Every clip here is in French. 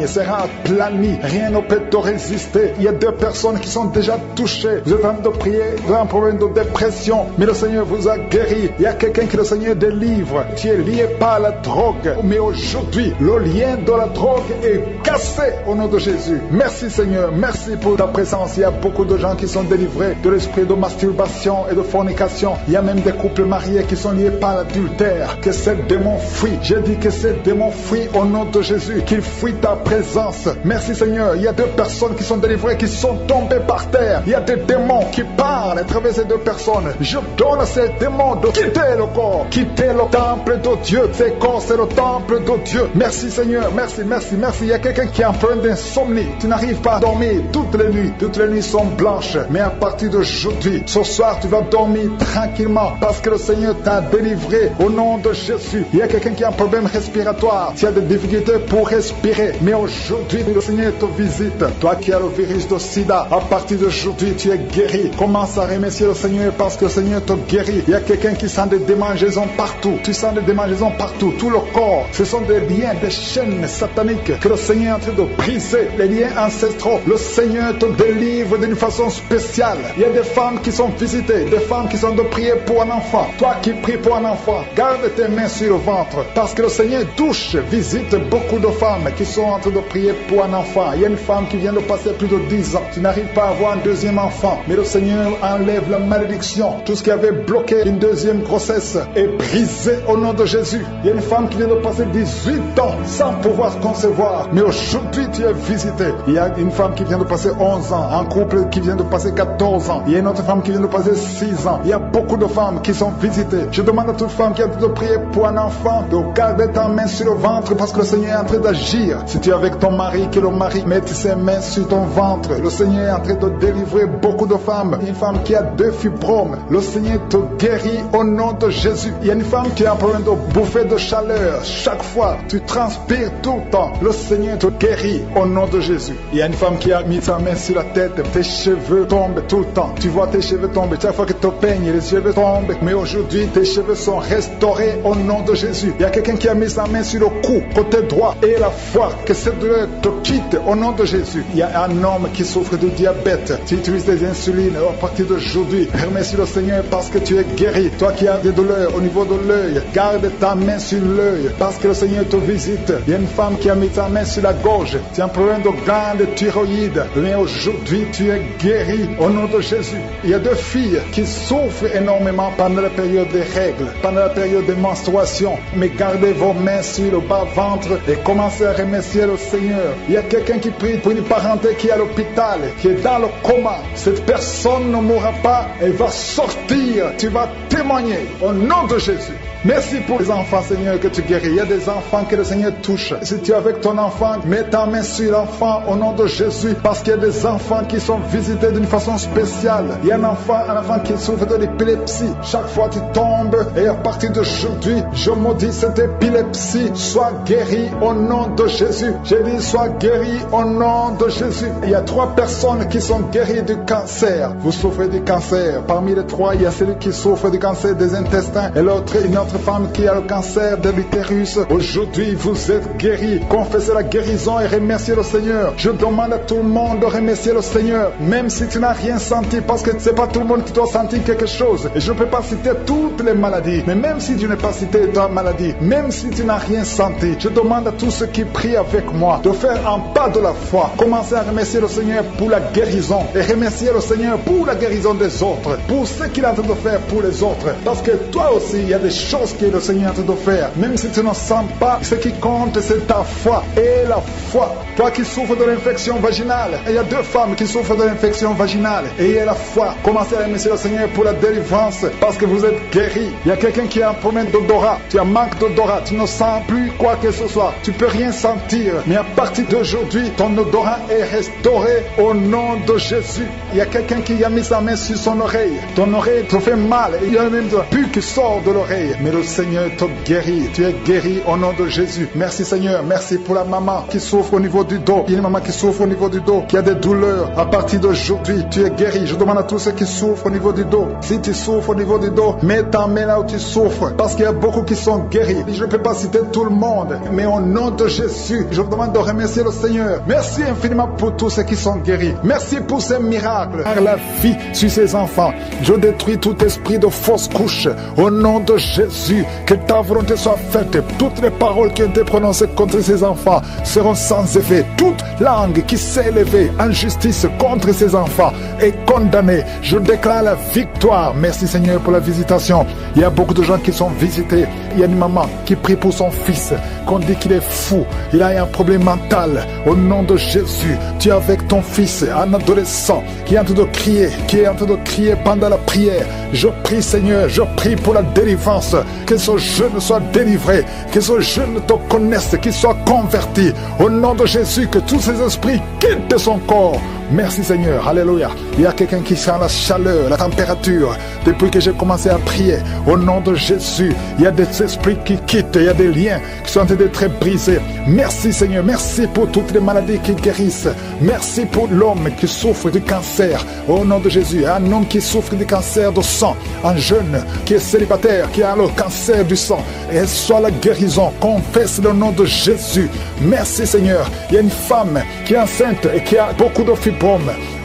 sera aplani, rien ne peut te résister. Il y a 2 personnes qui sont déjà touchées. Vous êtes en train de prier, vous avez un problème de dépression, mais le Seigneur vous a guéri. Il y a quelqu'un que le Seigneur délivre. Tu es lié par la drogue, mais aujourd'hui, le lien de la drogue est cassé au nom de Jésus. Merci Seigneur, merci pour ta présence. Il y a beaucoup de gens qui sont délivrés de l'esprit de masturbation et de fornication. Il y a même des couples mariés qui sont liés par l'adultère. Que ces démons fuient. J'ai dit que ces démons fuient au nom de Jésus, qu'ils fuient ta présence. Merci Seigneur. Il y a 2 personnes qui sont délivrées, qui sont tombées par terre. Il y a des démons qui parlent à travers ces 2 personnes. Je donne à ces démons de quitter le corps, quitter le temple de Dieu. Ces corps, c'est le temple de Dieu. Merci Seigneur, merci, merci, merci. Il y a quelqu'un qui est en train d'insomnie. Tu n'arrives pas à dormir toutes les nuits. Toutes les nuits sont blanches. Mais à partir d'aujourd'hui, ce soir, tu vas dormir tranquillement parce que le Seigneur t'a délivré au nom de Jésus. Il y a quelqu'un qui a un problème respiratoire. Tu as des difficultés pour respirer. Mais aujourd'hui, le Seigneur te visite. Toi qui as le virus de sida, à partir d'aujourd'hui, tu es guéri. Commence à remercier le Seigneur parce que le Seigneur te guérit. Il y a quelqu'un qui sent des démangeaisons partout. Tu sens des démangeaisons partout. Tout le corps. Ce sont des liens, des chaînes sataniques que le Seigneur est en train de briser. Les liens ancestraux. Le Seigneur te délivre d'une façon spéciale. Il y a des femmes qui sont visitées. Des femmes qui sont de prier pour un enfant. Toi qui pries pour un enfant, garde tes mains sur le ventre. Parce que le Seigneur touche, visite beaucoup de femmes qui sont en train de prier pour un enfant. Il y a une femme qui vient de passer plus de 10 ans. Tu n'arrives pas à avoir un deuxième enfant. Mais le Seigneur enlève la malédiction. Tout ce qui avait bloqué une deuxième grossesse est brisé au nom de Jésus. Il y a une femme qui vient de passer 18 ans sans pouvoir concevoir. Mais aujourd'hui, tu es visité. Il y a une femme qui vient de passer 11 ans. Un couple qui vient de passer 14 ans. Il y a une autre femme qui vient de passer 6 ans. Il y a beaucoup de femmes qui sont visitées. Je demande à toute femme qui a de prier pour un enfant de garder ta main sur le ventre parce que le Seigneur est en train d'agir. Si tu es avec ton mari, que le mari mette ses mains sur ton ventre. Le Seigneur est en train de délivrer beaucoup de femmes. Une femme qui a 2 fibromes. Le Seigneur te guérit au nom de Jésus. Il y a une femme qui a un problème de bouffée de chaleur. Chaque fois, tu transpires tout le temps. Le Seigneur te guérit au nom de Jésus. Il y a une femme qui a mis sa main sur la tête. Tes cheveux tombent tout le temps. Tu vois tes cheveux tomber. Chaque fois que tu te peignes, les cheveux tombent. Mais aujourd'hui, tes cheveux sont restaurés au nom de Jésus. Il y a quelqu'un qui a mis sa main sur le cou, côté droit, et la foi. Que cette douleur te quitte au nom de Jésus. Il y a un homme qui souffre de diabète. Tu utilises des insulines. À partir d'aujourd'hui, remercie le Seigneur parce que tu es guéri. Toi qui as des douleurs au niveau de l'œil, garde ta main sur l'œil parce que le Seigneur te visite. Il y a une femme qui a mis sa main sur la gorge. Tu as un problème de glande thyroïde. Mais aujourd'hui, tu es guéri au nom de Jésus. Il y a 2 filles qui souffrent énormément pendant la période des règles, pendant la période des menstruations. Mais gardez vos mains sur le bas-ventre et commencez à remercier le Seigneur. Il y a quelqu'un qui prie pour une parenté qui est à l'hôpital, qui est dans le coma. Cette personne ne mourra pas, elle va sortir. Tu vas témoigner au nom de Jésus. Merci pour les enfants, Seigneur, que tu guéris. Il y a des enfants que le Seigneur touche. Si tu es avec ton enfant, mets ta main sur l'enfant au nom de Jésus, parce qu'il y a des enfants qui sont visités d'une façon spéciale. Il y a un enfant qui souffre de l'épilepsie. Chaque fois tu tombes, et à partir d'aujourd'hui, je maudis cette épilepsie. Sois guéri au nom de Jésus. J'ai dit, sois guéri au nom de Jésus. Il y a 3 personnes qui sont guéries du cancer. Vous souffrez du cancer. Parmi les 3, il y a celui qui souffre du cancer des intestins, et l'autre, une autre femme qui a le cancer de l'utérus. Aujourd'hui, vous êtes guéris. Confessez la guérison et remerciez le Seigneur. Je demande à tout le monde de remercier le Seigneur, même si tu n'as rien senti, parce que c'est pas tout le monde qui doit sentir quelque chose. Et je ne peux pas citer toutes les maladies, mais même si tu n'as pas cité ta maladie, même si tu n'as rien senti, je demande à tous ceux qui prient avec moi de faire un pas de la foi. Commencez à remercier le Seigneur pour la guérison et remercier le Seigneur pour la guérison des autres, pour ce qu'il est en train de faire pour les autres. Parce que toi aussi, il y a des choses que le Seigneur est en train de faire. Même si tu ne sens pas, ce qui compte, c'est ta foi. Et la foi. Toi qui souffres de l'infection vaginale, il y a 2 femmes qui souffrent de l'infection vaginale. Et il y a la foi. Commencez à remercier le Seigneur pour la délivrance, parce que vous êtes guéris. Il y a quelqu'un qui a un problème d'odorat. Tu as un manque d'odorat. Tu ne sens plus quoi que ce soit. Tu peux rien sentir. Mais à partir d'aujourd'hui, ton odorat est restauré au nom de Jésus. Il y a quelqu'un qui a mis sa main sur son oreille. Ton oreille te fait mal. Il y a même de la pus qui sort de l'oreille. Mais mais le Seigneur te guérit. Tu es guéri au nom de Jésus. Merci Seigneur, merci pour la maman qui souffre au niveau du dos. Il y a une maman qui souffre au niveau du dos, qui a des douleurs. À partir d'aujourd'hui, tu es guéri. Je demande à tous ceux qui souffrent au niveau du dos. Si tu souffres au niveau du dos, mets ta main là où tu souffres, parce qu'il y a beaucoup qui sont guéris. Je ne peux pas citer tout le monde, mais au nom de Jésus, je vous demande de remercier le Seigneur. Merci infiniment pour tous ceux qui sont guéris. Merci pour ces miracles. Par la vie sur ces enfants, je détruis tout esprit de fausse couche. Au nom de Jésus, que ta volonté soit faite. Toutes les paroles qui ont été prononcées contre ces enfants seront sans effet. Toute langue qui s'est élevée en justice contre ces enfants est condamnée. Je déclare la victoire. Merci Seigneur pour la visitation. Il y a beaucoup de gens qui sont visités. Il y a une maman qui prie pour son fils, qu'on dit qu'il est fou. Il a un problème mental. Au nom de Jésus, tu es avec ton fils, un adolescent, qui est en train de crier pendant la prière. Je prie Seigneur, je prie pour la délivrance. Que ce jeune soit délivré, que ce jeune te connaisse, qu'il soit converti. Au nom de Jésus, que tous ces esprits quittent son corps. Merci Seigneur, alléluia. Il y a quelqu'un qui sent la chaleur, la température. Depuis que j'ai commencé à prier, au nom de Jésus, il y a des esprits qui quittent, il y a des liens qui sont en train d'être brisés. Merci Seigneur, merci pour toutes les maladies qui guérissent. Merci pour l'homme qui souffre du cancer. Au nom de Jésus, un homme qui souffre du cancer du sang, un jeune qui est célibataire, qui a le cancer du sang. Et soit la guérison, confesse le nom de Jésus. Merci Seigneur. Il y a une femme qui est enceinte et qui a beaucoup de fibrome.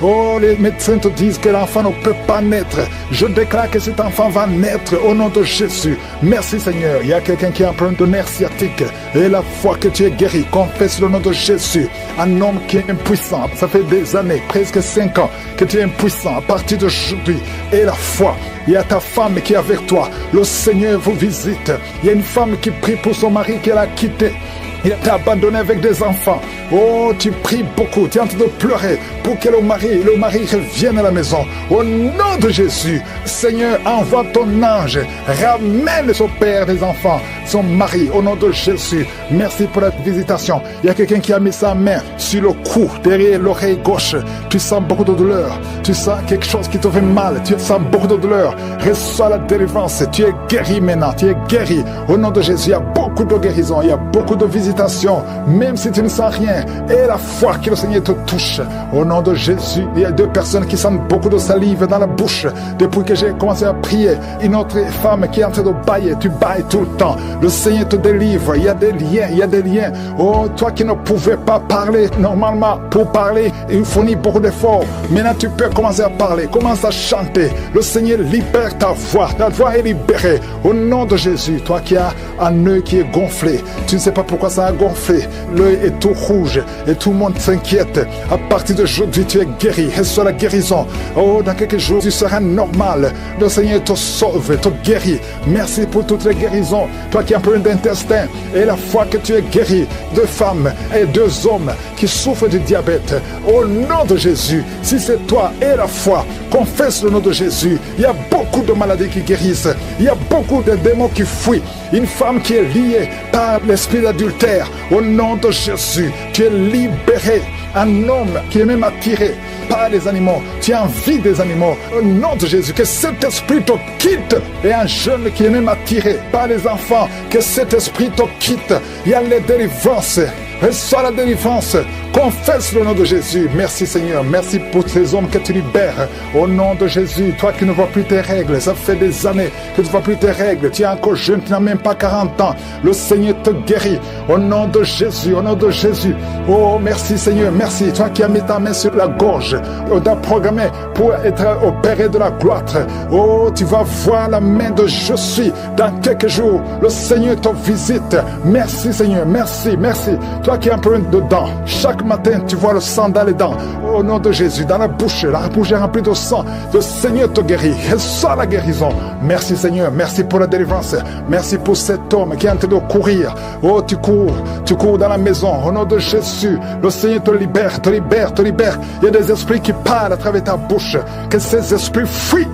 Oh, les médecins te disent que l'enfant ne peut pas naître. Je déclare que cet enfant va naître au nom de Jésus. Merci Seigneur. Il y a quelqu'un qui a un problème de nerf sciatique. Et la foi que tu es guéri, confesse le nom de Jésus. Un homme qui est impuissant. Ça fait des années, presque 5 ans, que tu es impuissant. À partir d'aujourd'hui, et la foi. Il y a ta femme qui est avec toi. Le Seigneur vous visite. Il y a une femme qui prie pour son mari qu'elle a quitté. Il t'a abandonné avec des enfants. Oh, tu pries beaucoup, tu es en train de pleurer pour que le mari revienne à la maison. Au nom de Jésus, Seigneur, envoie ton ange, ramène son père des enfants, son mari, au nom de Jésus. Merci pour la visitation. Il y a quelqu'un qui a mis sa main sur le cou, derrière l'oreille gauche. Tu sens beaucoup de douleur. Tu sens quelque chose qui te fait mal. Tu sens beaucoup de douleur. Reçois la délivrance. Tu es guéri maintenant. Tu es guéri. Au nom de Jésus, il y a beaucoup de guérison. Il y a beaucoup de visitation. Même si tu ne sens rien, et la foi que le Seigneur te touche. Au nom de Jésus, il y a 2 personnes qui sentent beaucoup de salive dans la bouche. Depuis que j'ai commencé à prier, une autre femme qui est en train de bailler, tu bailles tout le temps. Le Seigneur te délivre. Il y a des liens, il y a des liens. Oh, toi qui ne pouvais pas parler normalement, pour parler, il fournit beaucoup d'efforts. Maintenant, tu peux commencer à parler, commence à chanter. Le Seigneur libère ta voix est libérée. Au nom de Jésus, toi qui as un œil qui est gonflé, tu ne sais pas pourquoi ça a gonflé, l'œil est tout rouge et tout le monde s'inquiète. À partir d'aujourd'hui, tu es guéri. Reçois la guérison. Oh, dans quelques jours, tu seras normal. Le Seigneur te sauve, te guérit. Merci pour toutes les guérisons. Toi qui as un problème d'intestin, et la foi que tu es guéri. 2 femmes et 2 hommes qui souffrent du diabète. Au nom de Jésus, si c'est toi et la foi, confesse le nom de Jésus. Il y a beaucoup de maladies qui guérissent. Il y a beaucoup de démons qui fuient. Une femme qui est liée par l'esprit d'adultère. Au nom de Jésus, tu es libéré. Un homme qui est même attiré par les animaux. Tu as envie des animaux. Au nom de Jésus, que cet esprit te quitte. Et un jeune qui est même attiré par les enfants, que cet esprit te quitte. Il y a les délivrances. Reçois la délivrance. Confesse le nom de Jésus. Merci Seigneur. Merci pour ces hommes que tu libères. Au nom de Jésus, toi qui ne vois plus tes règles, ça fait des années que tu ne vois plus tes règles. Tu es encore jeune, tu n'as même pas 40 ans. Le Seigneur te guérit. Au nom de Jésus, au nom de Jésus. Oh, merci Seigneur, merci. Toi qui as mis ta main sur la gorge, on t'a programmé pour être opéré de la gloire. Oh, tu vas voir la main de je suis dans quelques jours. Le Seigneur te visite. Merci Seigneur, merci, merci. Toi qui as un problème de dents, chaque matin tu vois le sang dans les dents. Au nom de Jésus, dans la bouche est remplie de sang. Le Seigneur te guérit. Reçois la guérison. Merci Seigneur, merci pour la délivrance. Merci pour cet homme qui est en train de courir. Oh, tu cours dans la maison. Au nom de Jésus, le Seigneur te libère, te libère, te libère. Il y a des esprits qui parlent à travers ta bouche. Que ces esprits fuient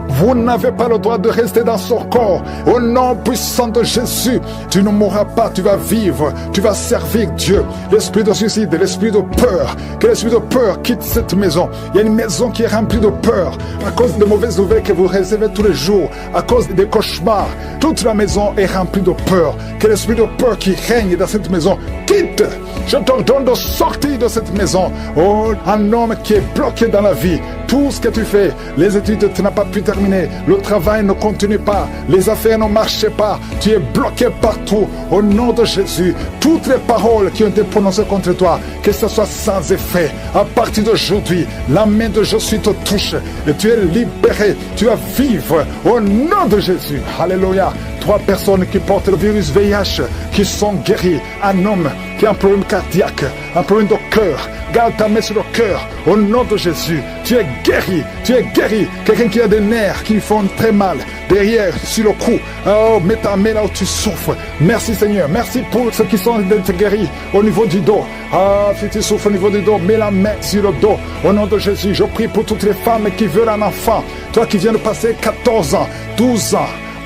Vous n'avez pas le droit de rester dans son corps. Au nom puissant de Jésus, tu ne mourras pas, tu vas vivre, tu vas servir Dieu. L'esprit de suicide, l'esprit de peur, que l'esprit de peur quitte cette maison. Il y a une maison qui est remplie de peur à cause de mauvaises nouvelles que vous recevez tous les jours, à cause des cauchemars. Toute la maison est remplie de peur. Que l'esprit de peur qui règne dans cette maison quitte. Je t'ordonne de sortir de cette maison. Oh, un homme qui est bloqué dans la vie. Tout ce que tu fais, les études, tu n'as pas pu terminer. Le travail ne continue pas. Les affaires ne marchent pas. Tu es bloqué partout. Au nom de Jésus, toutes les paroles qui ont été prononcées contre toi, que ce soit sans effet. À partir d'aujourd'hui, la main de Jésus te touche et tu es libéré. Tu vas vivre au nom de Jésus. Alléluia. 3 personnes qui portent le virus VIH, qui sont guéries. Un homme qui a un problème cardiaque, un problème de cœur. Garde ta main sur le cœur. Au nom de Jésus, tu es guéri. Tu es guéri. Quelqu'un qui a des nerfs qui font très mal. Derrière, sur le cou. Oh, mets ta main là où tu souffres. Merci Seigneur. Merci pour ceux qui sont d'être guéris au niveau du dos. Ah, si tu souffres au niveau du dos, mets la main sur le dos. Au nom de Jésus, je prie pour toutes les femmes qui veulent un enfant. Toi qui viens de passer 14 ans, 12 ans,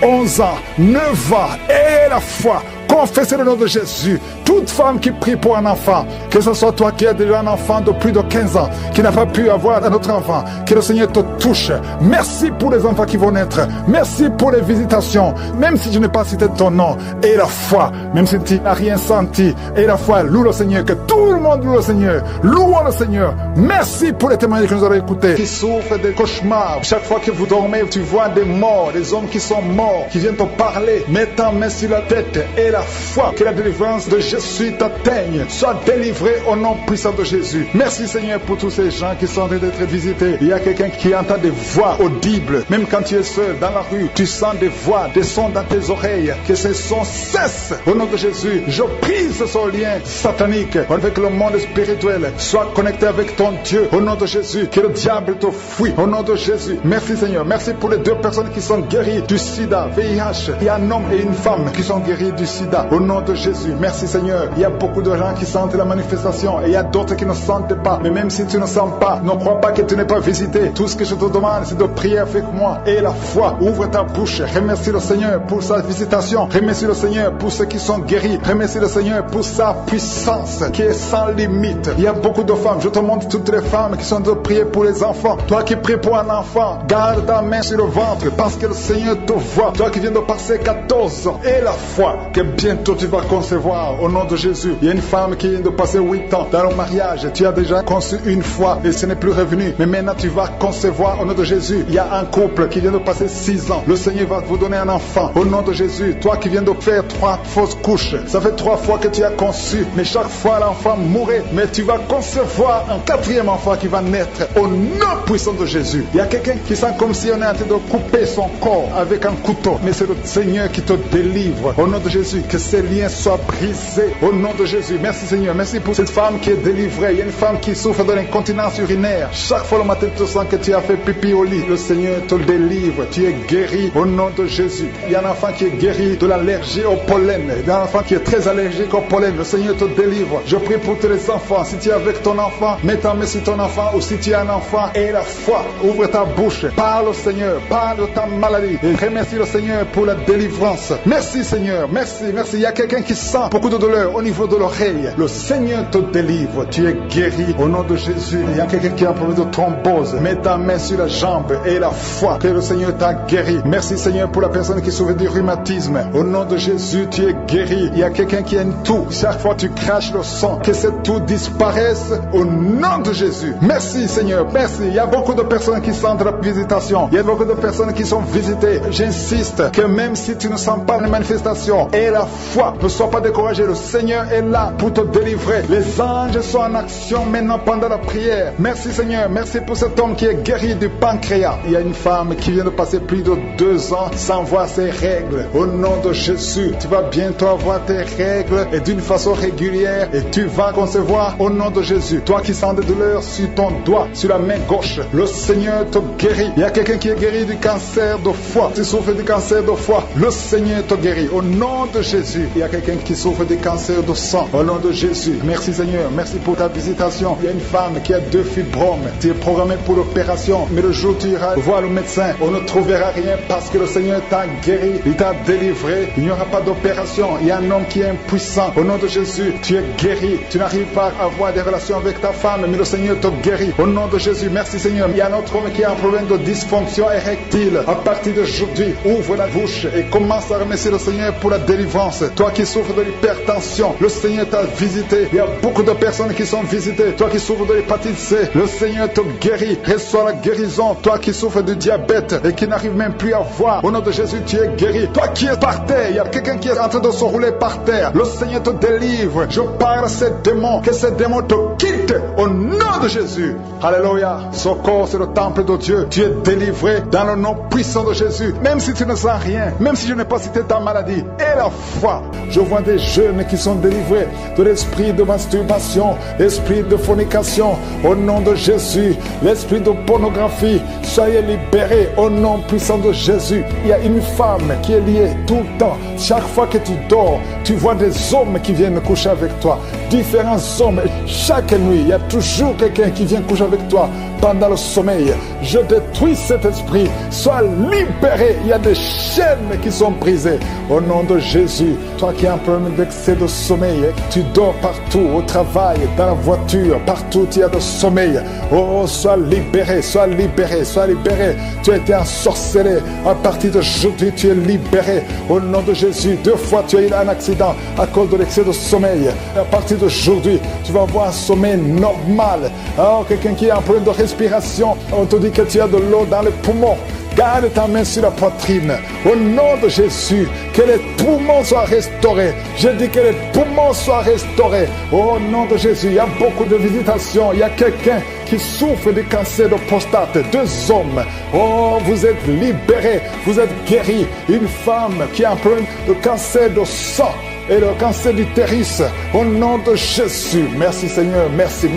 11 ans, 9 ans, et la foi. Confessez le nom de Jésus. Toute femme qui prie pour un enfant, que ce soit toi qui as déjà un enfant de plus de 15 ans, qui n'a pas pu avoir un autre enfant, que le Seigneur te touche. Merci pour les enfants qui vont naître. Merci pour les visitations. Même si je n'ai pas cité ton nom, et la foi, même si tu n'as rien senti, et la foi, loue le Seigneur, que tout le monde loue le Seigneur. Louons le Seigneur. Merci pour les témoignages que nous avons écoutés. Qui souffrent des cauchemars. Chaque fois que vous dormez, tu vois des morts, des hommes qui sont morts, qui viennent te parler. Mets ta main sur la tête et la foi, que la délivrance de Jésus t'atteigne. Sois délivré au nom puissant de Jésus. Merci Seigneur pour tous ces gens qui sont en train d'être visités. Il y a quelqu'un qui entend des voix audibles. Même quand tu es seul dans la rue, tu sens des voix, des sons dans tes oreilles. Que ces sons cessent. Au nom de Jésus, je brise ce lien satanique avec le monde spirituel. Sois connecté avec ton Dieu. Au nom de Jésus, que le diable te fuit. Au nom de Jésus. Merci Seigneur. Merci pour les 2 personnes qui sont guéries du sida, VIH. Il y a un homme et une femme qui sont guéris du sida. Au nom de Jésus. Merci Seigneur. Il y a beaucoup de gens qui sentent la manifestation et il y a d'autres qui ne sentent pas. Mais même si tu ne sens pas, ne crois pas que tu n'es pas visité. Tout ce que je te demande, c'est de prier avec moi. Et la foi, ouvre ta bouche. Remercie le Seigneur pour sa visitation. Remercie le Seigneur pour ceux qui sont guéris. Remercie le Seigneur pour sa puissance qui est sans limite. Il y a beaucoup de femmes. Je te montre toutes les femmes qui sont de prier pour les enfants. Toi qui pries pour un enfant, garde ta main sur le ventre parce que le Seigneur te voit. Toi qui viens de passer 14 ans. Et la foi, que bientôt tu vas concevoir au nom de Jésus. Il y a une femme qui vient de passer 8 ans dans le mariage. Tu as déjà conçu une fois et ce n'est plus revenu. Mais maintenant tu vas concevoir au nom de Jésus. Il y a un couple qui vient de passer 6 ans. Le Seigneur va vous donner un enfant au nom de Jésus. Toi qui viens de faire 3 fausses couches. Ça fait 3 fois que tu as conçu. Mais chaque fois l'enfant mourait. Mais tu vas concevoir un 4e enfant qui va naître au nom puissant de Jésus. Il y a quelqu'un qui sent comme si on est en train de couper son corps avec un couteau. Mais c'est le Seigneur qui te délivre au nom de Jésus. Que ces liens soient brisés au nom de Jésus. Merci Seigneur. Merci pour cette femme qui est délivrée. Il y a une femme qui souffre de l'incontinence urinaire. Chaque fois le matin tu sens que tu as fait pipi au lit. Le Seigneur te délivre. Tu es guéri au nom de Jésus. Il y a un enfant qui est guéri de l'allergie au pollen. Il y a un enfant qui est très allergique au pollen. Le Seigneur te délivre. Je prie pour tous les enfants. Si tu es avec ton enfant, mets ta main sur ton enfant. Ou si tu as un enfant, et la foi, ouvre ta bouche. Parle au Seigneur. Parle de ta maladie. Et remercie le Seigneur pour la délivrance. Merci Seigneur. Merci. Merci. Il y a quelqu'un qui sent beaucoup de douleur au niveau de l'oreille. Le Seigneur te délivre. Tu es guéri au nom de Jésus. Il y a quelqu'un qui a un problème de thrombose. Mets ta main sur la jambe et la foi que le Seigneur t'a guéri. Merci Seigneur pour la personne qui souffre du rhumatisme. Au nom de Jésus, tu es guéri. Il y a quelqu'un qui a une toux. Chaque fois tu craches le sang, que cette toux disparaisse au nom de Jésus. Merci Seigneur. Merci. Il y a beaucoup de personnes qui sentent la visitation. Il y a beaucoup de personnes qui sont visitées. J'insiste que même si tu ne sens pas les manifestations et la foi, ne sois pas découragé. Le Seigneur est là pour te délivrer. Les anges sont en action maintenant pendant la prière. Merci Seigneur. Merci pour cet homme qui est guéri du pancréas. Il y a une femme qui vient de passer plus de 2 ans sans voir ses règles. Au nom de Jésus, tu vas bientôt avoir tes règles et d'une façon régulière et tu vas concevoir au nom de Jésus. Toi qui sens des douleurs sur ton doigt, sur la main gauche, le Seigneur te guérit. Il y a quelqu'un qui est guéri du cancer de foie. Tu souffres du cancer de foie. Le Seigneur te guérit. Au nom de Jésus. Jésus. Il y a quelqu'un qui souffre de cancer de sang. Au nom de Jésus. Merci Seigneur. Merci pour ta visitation. Il y a une femme qui a 2 fibromes. Tu es programmé pour l'opération. Mais le jour où tu iras voir le médecin, on ne trouvera rien parce que le Seigneur t'a guéri. Il t'a délivré. Il n'y aura pas d'opération. Il y a un homme qui est impuissant. Au nom de Jésus, tu es guéri. Tu n'arrives pas à avoir des relations avec ta femme, mais le Seigneur te guérit. Au nom de Jésus, merci Seigneur. Il y a un autre homme qui a un problème de dysfonction érectile. À partir d'aujourd'hui, ouvre la bouche et commence à remercier le Seigneur pour la délivrance. Toi qui souffres de l'hypertension, le Seigneur t'a visité. Il y a beaucoup de personnes qui sont visitées. Toi qui souffres de l'hépatite C, le Seigneur te guérit. Reçois la guérison. Toi qui souffres de diabète et qui n'arrive même plus à voir, au nom de Jésus, tu es guéri. Toi qui es par terre, il y a quelqu'un qui est en train de se rouler par terre. Le Seigneur te délivre. Je parle à ces démons, que ces démons te quittent au nom de Jésus. Alléluia. Ce corps, c'est le temple de Dieu. Tu es délivré dans le nom puissant de Jésus. Même si tu ne sens rien, même si je n'ai pas cité ta maladie, et la foi. Je vois des jeunes qui sont délivrés de l'esprit de masturbation, l'esprit de fornication, au nom de Jésus. L'esprit de pornographie, soyez libérés au nom puissant de Jésus. Il y a une femme qui est liée tout le temps. Chaque fois que tu dors, tu vois des hommes qui viennent coucher avec toi. Différents hommes. Chaque nuit, il y a toujours quelqu'un qui vient coucher avec toi pendant le sommeil. Je détruis cet esprit. Sois libéré. Il y a des chaînes qui sont brisées. Au nom de Jésus, toi qui as un problème d'excès de sommeil, tu dors partout, au travail, dans la voiture, partout il y a de sommeil. Oh, sois libéré, sois libéré, sois libéré. Tu as été ensorcelé. À partir d'aujourd'hui, tu es libéré. Au nom de Jésus, 2 fois tu as eu un accident à cause de l'excès de sommeil. À partir d'aujourd'hui, tu vas avoir un sommeil normal. Oh, quelqu'un qui a un problème de respiration, on te dit que tu as de l'eau dans les poumons. Garde ta main sur la poitrine. Au nom de Jésus, que les poumons soient restaurés. Je dis que les poumons soient restaurés. Au nom de Jésus, il y a beaucoup de visitations. Il y a quelqu'un qui souffre du cancer de prostate. 2 hommes. Oh, vous êtes libérés. Vous êtes guéris. Une femme qui a un problème de cancer de sang et le cancer d'utérus, au nom de Jésus. Merci Seigneur, merci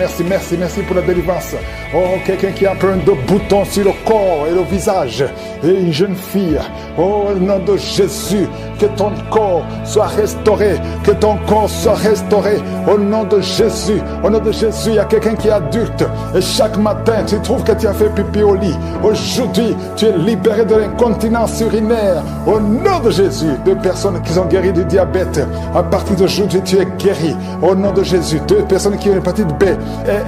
pour la délivrance. Oh, quelqu'un qui a un problème de boutons sur le corps et le visage, et une jeune fille, oh, au nom de Jésus, que ton corps soit restauré, que ton corps soit restauré, au nom de Jésus. Au nom de Jésus, il y a quelqu'un qui est adulte, et chaque matin, tu trouves que tu as fait pipi au lit. Aujourd'hui, tu es libéré de l'incontinence urinaire, au nom de Jésus. 2 personnes qui sont guéries du diabète, à partir d'aujourd'hui, tu es guéri. Au nom de Jésus. 2 personnes qui ont l'hépatite B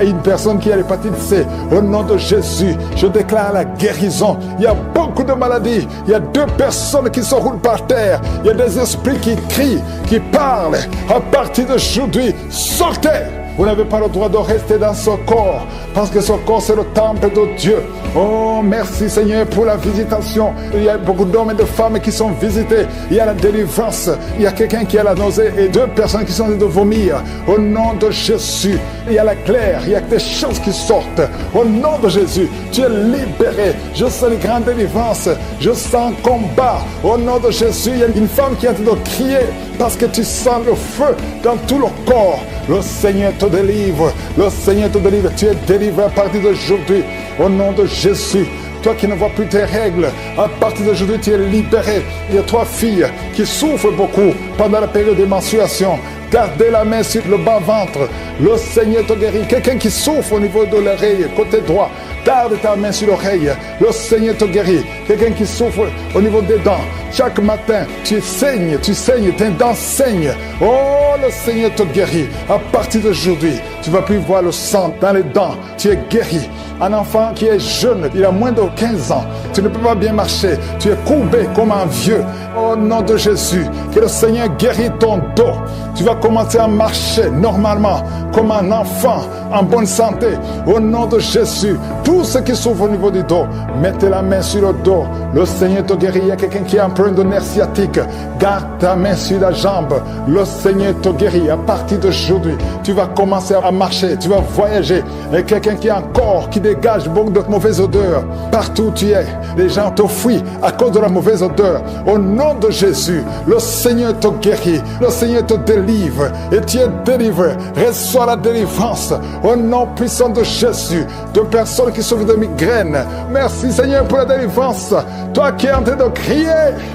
et une personne qui a l'hépatite C. Au nom de Jésus, je déclare la guérison. Il y a beaucoup de maladies. Il y a 2 personnes qui se roulent par terre. Il y a des esprits qui crient, qui parlent. À partir d'aujourd'hui, sortez! Vous n'avez pas le droit de rester dans ce corps, parce que ce corps, c'est le temple de Dieu. Oh, merci Seigneur pour la visitation. Il y a beaucoup d'hommes et de femmes qui sont visités. Il y a la délivrance. Il y a quelqu'un qui a la nausée et 2 personnes qui sont en train de vomir. Au nom de Jésus, il y a la claire. Il y a des choses qui sortent. Au nom de Jésus, tu es libéré. Je sens une grande délivrance. Je sens un combat. Au nom de Jésus, il y a une femme qui est en train de crier parce que tu sens le feu dans tout le corps. Le Seigneur te délivre. Le Seigneur te délivre. Tu es délivré à partir d'aujourd'hui. Au nom de Jésus. Toi qui ne vois plus tes règles, à partir d'aujourd'hui, tu es libéré. Il y a 3 filles qui souffrent beaucoup pendant la période de menstruation. Gardez la main sur le bas-ventre. Le Seigneur te guérit. Quelqu'un qui souffre au niveau de l'oreille, côté droit, garde ta main sur l'oreille. Le Seigneur te guérit. Quelqu'un qui souffre au niveau des dents. Chaque matin, tu saignes, tes dents saignent. Oh, le Seigneur te guérit. À partir d'aujourd'hui, tu ne vas plus voir le sang dans les dents. Tu es guéri. Un enfant qui est jeune, il a moins de 15 ans. Tu ne peux pas bien marcher. Tu es courbé comme un vieux. Au nom de Jésus, que le Seigneur guérit ton dos. Tu vas commencer à marcher normalement, comme un enfant, en bonne santé. Au nom de Jésus, tous ceux qui souffrent au niveau du dos, mettez la main sur le dos. Le Seigneur te guérit. Il y a quelqu'un qui a un problème de nerf sciatique. Garde ta main sur la jambe. Le Seigneur te guérit. À partir d'aujourd'hui, tu vas commencer à marcher. Tu vas voyager. Et quelqu'un qui a un corps qui dégage beaucoup de mauvaises odeurs. Partout où tu es, les gens te fuient à cause de la mauvaise odeur. Au nom de Jésus, le Seigneur te guérit. Le Seigneur te délivre. délivre et tu es délivré. Reçois la délivrance au nom puissant de Jésus. De personnes qui souffrent de migraine. Merci Seigneur pour la délivrance. Toi qui es en train de crier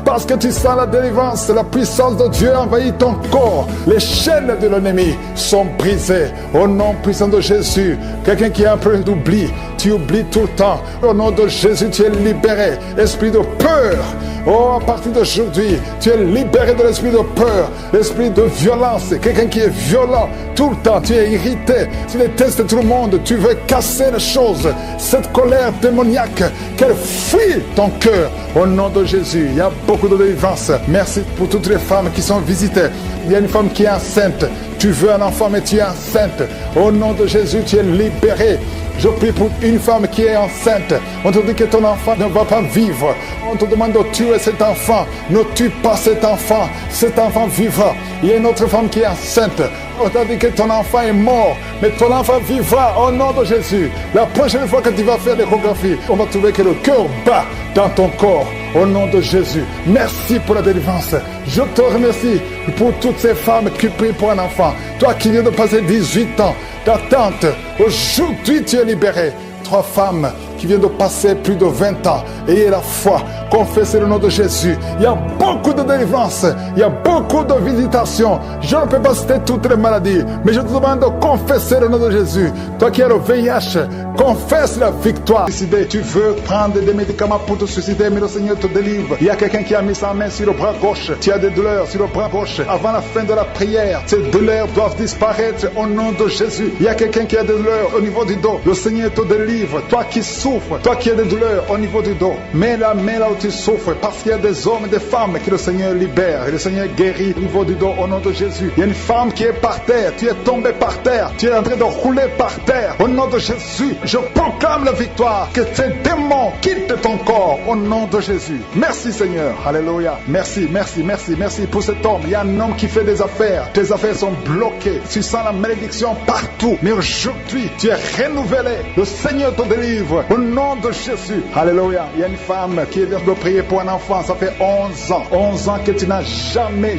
parce que tu sens la délivrance, la puissance de Dieu envahit ton corps. Les chaînes de l'ennemi sont brisées au nom puissant de Jésus. Quelqu'un qui a un peu d'oubli, tu oublies tout le temps. Au nom de Jésus, tu es libéré. Esprit de peur, oh, à partir d'aujourd'hui, tu es libéré de l'esprit de peur, l'esprit de violence. Quelqu'un qui est violent tout le temps, tu es irrité, tu détestes tout le monde, tu veux casser les choses. Cette colère démoniaque, qu'elle fuit ton cœur au nom de Jésus. Il y a beaucoup de délivrance. Merci pour toutes les femmes qui sont visitées. Il y a une femme qui est enceinte. Tu veux un enfant, mais tu es enceinte. Au nom de Jésus, tu es libéré. Je prie pour une femme qui est enceinte. On te dit que ton enfant ne va pas vivre. On te demande de tuer cet enfant. Ne tue pas cet enfant. Cet enfant vivra. Il y a une autre femme qui est enceinte. On t'a dit que ton enfant est mort, mais ton enfant vivra au nom de Jésus. La prochaine fois que tu vas faire l'échographie, on va trouver que le cœur bat dans ton corps au nom de Jésus. Merci pour la délivrance. Je te remercie pour toutes ces femmes qui prient pour un enfant. Toi qui viens de passer 18 ans d'attente, aujourd'hui tu es libéré. 3 femmes qui viennent de passer plus de 20 ans. Ayez la foi, confessez le nom de Jésus. Il y a beaucoup de délivrance, il y a beaucoup de visitations. Je ne peux pas citer toutes les maladies, mais je te demande de confesser le nom de Jésus. Toi qui as le VIH, confesse la victoire. Tu veux prendre des médicaments pour te suicider, mais le Seigneur te délivre. Il y a quelqu'un qui a mis sa main sur le bras gauche. Tu as des douleurs sur le bras gauche. Avant la fin de la prière, ces douleurs doivent disparaître au nom de Jésus. Il y a quelqu'un qui a des douleurs au niveau du dos. Le Seigneur te délivre. Toi qui souffres, toi qui as des douleurs au niveau du dos, mets la main là où tu souffres, parce qu'il y a des hommes et des femmes que le Seigneur libère. Et le Seigneur guérit au niveau du dos au nom de Jésus. Il y a une femme qui est par terre. Tu es tombé par terre. Tu es en train de rouler par terre. Au nom de Jésus, je proclame la victoire. Que ces démons quittent ton corps au nom de Jésus. Merci Seigneur. Alléluia. Merci, merci, merci, merci pour cet homme. Il y a un homme qui fait des affaires. Tes affaires sont bloquées. Tu sens la malédiction partout. Mais aujourd'hui, tu es renouvelé. Le Seigneur te délivre au nom de Jésus. Alléluia. Il y a une femme qui vient de prier pour un enfant. Ça fait 11 ans. 11 ans que tu n'as jamais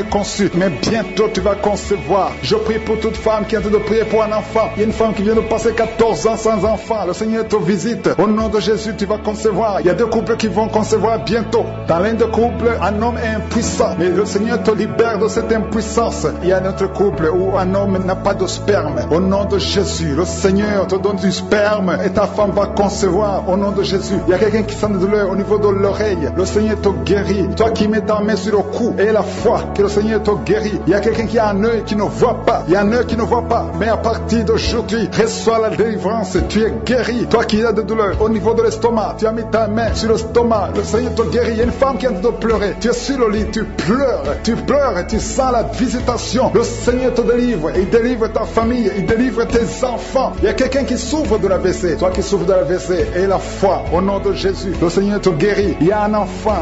conçu. Mais bientôt tu vas concevoir. Je prie pour toute femme qui est en train de prier pour un enfant. Il y a une femme qui vient de passer 14 ans sans enfant. Le Seigneur te visite. Au nom de Jésus, tu vas concevoir. Il y a 2 couples qui vont concevoir bientôt. Dans l'un des couples, un homme est impuissant. Mais le Seigneur te libère de cette impuissance. Il y a un autre couple où un homme n'a pas de sperme. Au nom de Jésus, le Seigneur te donne du sperme et ta femme va concevoir au nom de Jésus. Il y a quelqu'un qui sent des douleurs au niveau de l'oreille. Le Seigneur te guérit. Toi qui mets ta main sur le cou et la foi que le Seigneur te guérit. Il y a quelqu'un qui a un œil qui ne voit pas. Il y a un œil qui ne voit pas. Mais à partir d'aujourd'hui, reçois la délivrance. Tu es guéri. Toi qui as des douleurs au niveau de l'estomac, tu as mis ta main sur l'estomac. Le Seigneur te guérit. Il y a une femme qui est en train de pleurer. Tu es sur le lit, tu pleures et tu sens la visitation. Le Seigneur te délivre. Il délivre ta famille. Il délivre tes enfants. Il y a quelqu'un qui souffre de l'AVC. Toi qui souffres de l'AVC et la foi au nom de Jésus. Le Seigneur te guérit. Il y a un enfant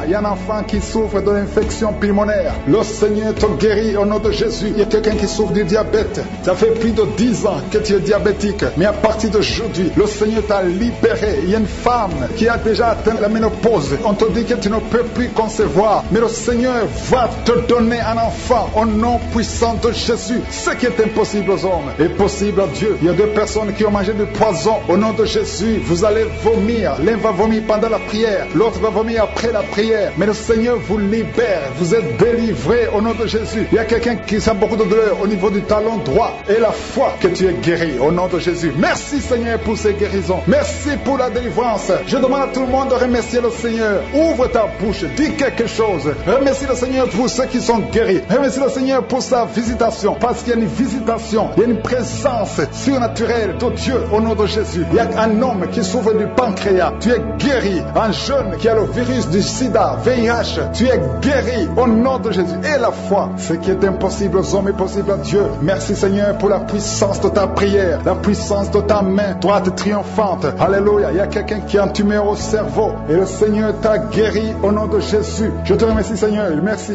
qui souffre de l'infection pulmonaire. Le Seigneur te guérit au nom de Jésus. Il y a quelqu'un qui souffre du diabète. Ça fait plus de 10 ans que tu es diabétique. Mais à partir d'aujourd'hui, le Seigneur t'a libéré. Il y a une femme qui a déjà atteint la ménopause. On te dit que tu ne peux plus concevoir. Mais le Seigneur va te donner un enfant au nom puissant de Jésus. Ce qui est impossible aux hommes est possible à Dieu. Il y a 2 personnes qui ont mangé du poison. Au nom de Jésus, vous allez vomir. L'un va vomir pendant la prière. L'autre va vomir après la prière. Mais le Seigneur vous libère. Vous êtes délivrés au nom de Jésus. Il y a quelqu'un qui sent beaucoup de douleur au niveau du talon droit. Et la foi que tu es guéri au nom de Jésus. Merci Seigneur pour ces guérisons. Merci pour la délivrance. Je demande à tout le monde de remercier le Seigneur. Ouvre ta bouche. Dis quelque chose. Remercie le Seigneur pour ceux qui sont guéris. Remercie le Seigneur pour sa visitation. Parce qu'il y a une visitation. Il y a une présence surnaturelle de Dieu au nom de Jésus. Il y a un homme qui souffre du pancréas. Tu es guéri. Un jeune qui a le virus du sida, VIH. Tu es guéri au nom de Jésus. Et la foi. Ce qui est impossible aux hommes est possible à Dieu. Merci Seigneur pour la puissance de ta prière. La puissance de ta main droite triomphante. Alléluia. Il y a quelqu'un qui a un tumeur au cerveau et le Seigneur t'a guéri au nom de Jésus. Je te remercie, Seigneur.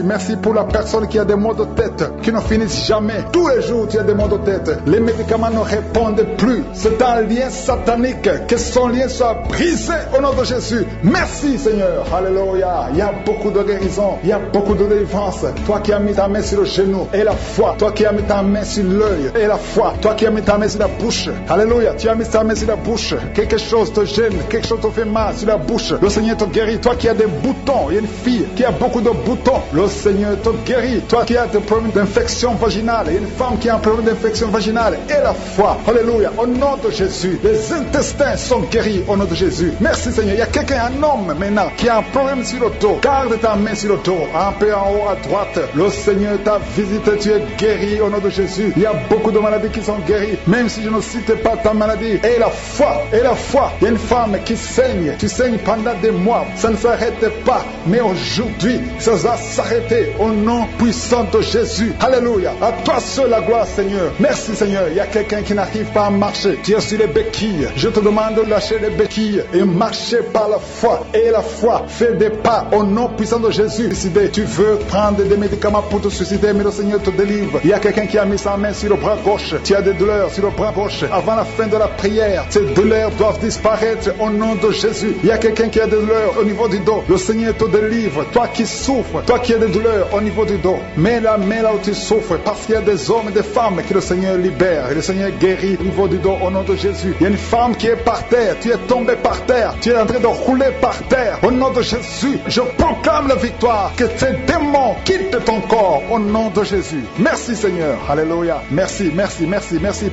Merci pour la personne qui a des maux de tête qui ne finissent jamais. Tous les jours, tu as des maux de tête. Les médicaments ne répondent plus. C'est un lien satanique. Que son lien soit brisé au nom de Jésus. Merci, Seigneur. Alléluia. Il y a beaucoup de guérison. Il y a beaucoup de délivrance. Toi qui as mis ta main sur le genou et la foi. Toi qui as mis ta main sur l'œil et la foi. Toi qui as mis ta main sur la bouche. Alléluia. Tu as mis ta main sur la bouche. Quelque chose te gêne. Quelque chose te fait mal sur la bouche. Le Seigneur te guérit. Toi qui as des boutons. Il y a une fille qui a beaucoup de boutons. Le Seigneur te guérit. Toi qui as des problèmes d'infection vaginale. Il y a une femme qui a un problème d'infection vaginale. Et la foi. Alléluia. Au nom de Jésus. Les intestins sont guéris au nom de Jésus. Merci, Seigneur. Il y a quelqu'un, un homme maintenant, qui a un problème sur le dos. Garde ta main sur le dos. Un peu en haut à droite. Le Seigneur t'a visité. Tu es guéri au nom de Jésus. Il y a beaucoup de maladies qui sont guéries. Même si je ne cite pas ta maladie. Et la foi. Et la foi. Il y a une femme qui saigne. Tu saignes pendant des mois. Ça ne s'arrête pas. Mais aujourd'hui, ça va s'arrêter au nom puissant de Jésus. Alléluia. À toi seul la gloire, Seigneur. Merci, Seigneur. Il y a quelqu'un qui n'arrive pas à marcher. Tu es sur les béquilles. Je te demande de lâcher les béquilles et marcher par la foi. Et la foi fait des pas au nom puissant de Jésus. Tu veux prendre des médicaments pour te suicider, mais le Seigneur te délivre. Il y a quelqu'un qui a mis sa main sur le bras gauche. Tu as des douleurs sur le bras gauche. Avant la fin de la prière, ces douleurs doivent disparaître au nom de Jésus. Il y a quelqu'un qui a des douleurs au niveau du dos. Le Seigneur te délivre. Toi qui souffres, toi qui as des douleurs au niveau du dos, mets la main là où tu souffres, parce qu'il y a des hommes et des femmes que le Seigneur libère. Et le Seigneur guérit au niveau du dos au nom de Jésus. Il y a une femme qui est par terre. Tu es tombé par terre. Tu es en train de rouler par terre. Au nom de Jésus, je proclame la victoire. Que ces démons quittent ton corps au nom de Jésus. Merci, Seigneur. Alléluia. Merci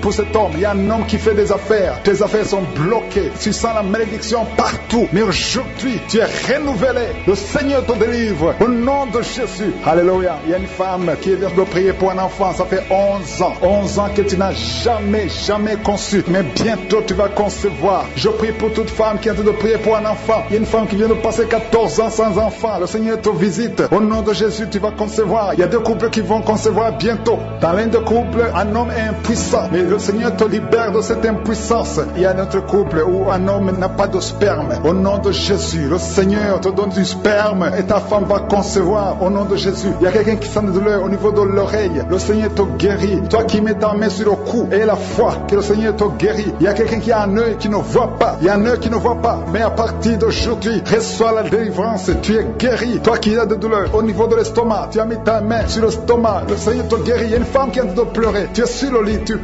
pour cet homme. Il y a un homme qui fait des affaires. Tes affaires sont bloquées. Tu sens la malédiction partout. Mais aujourd'hui, tu es renouvelé. Le Seigneur te délivre au nom de Jésus. Alléluia. Il y a une femme qui vient de prier pour un enfant. Ça fait 11 ans. 11 ans que tu n'as jamais conçu. Mais bientôt tu vas concevoir. Je prie pour toute femme qui est en train de prier pour un enfant. Il y a une femme qui vient de passer 14 ans sans enfant. Le Seigneur te visite. Au nom de Jésus, tu vas concevoir. Il y a deux couples qui vont concevoir bientôt. Dans l'un des couples, un homme est impuissant. Mais le Seigneur te libère de cette impuissance. Il y a un autre couple où un homme n'a pas de sperme. Au nom de Jésus, le Seigneur te donne du sperme et ta femme va concevoir. Au nom de Jésus. Il y a quelqu'un qui sent de douleur au niveau de l'oreille. Le Seigneur te guérit. Toi qui mets ta main sur le cou et la foi que le Seigneur te guérit. Il y a quelqu'un qui a un œil qui ne voit pas. Il y a un œil qui ne voit pas. Mais à partir d'aujourd'hui, reçois la délivrance. Tu es guéri. Toi qui as des douleurs au niveau de l'estomac, tu as mis ta main sur l'estomac. Le Seigneur te guérit. Il y a une femme qui est en train de pleurer. Tu es sur le lit. Tu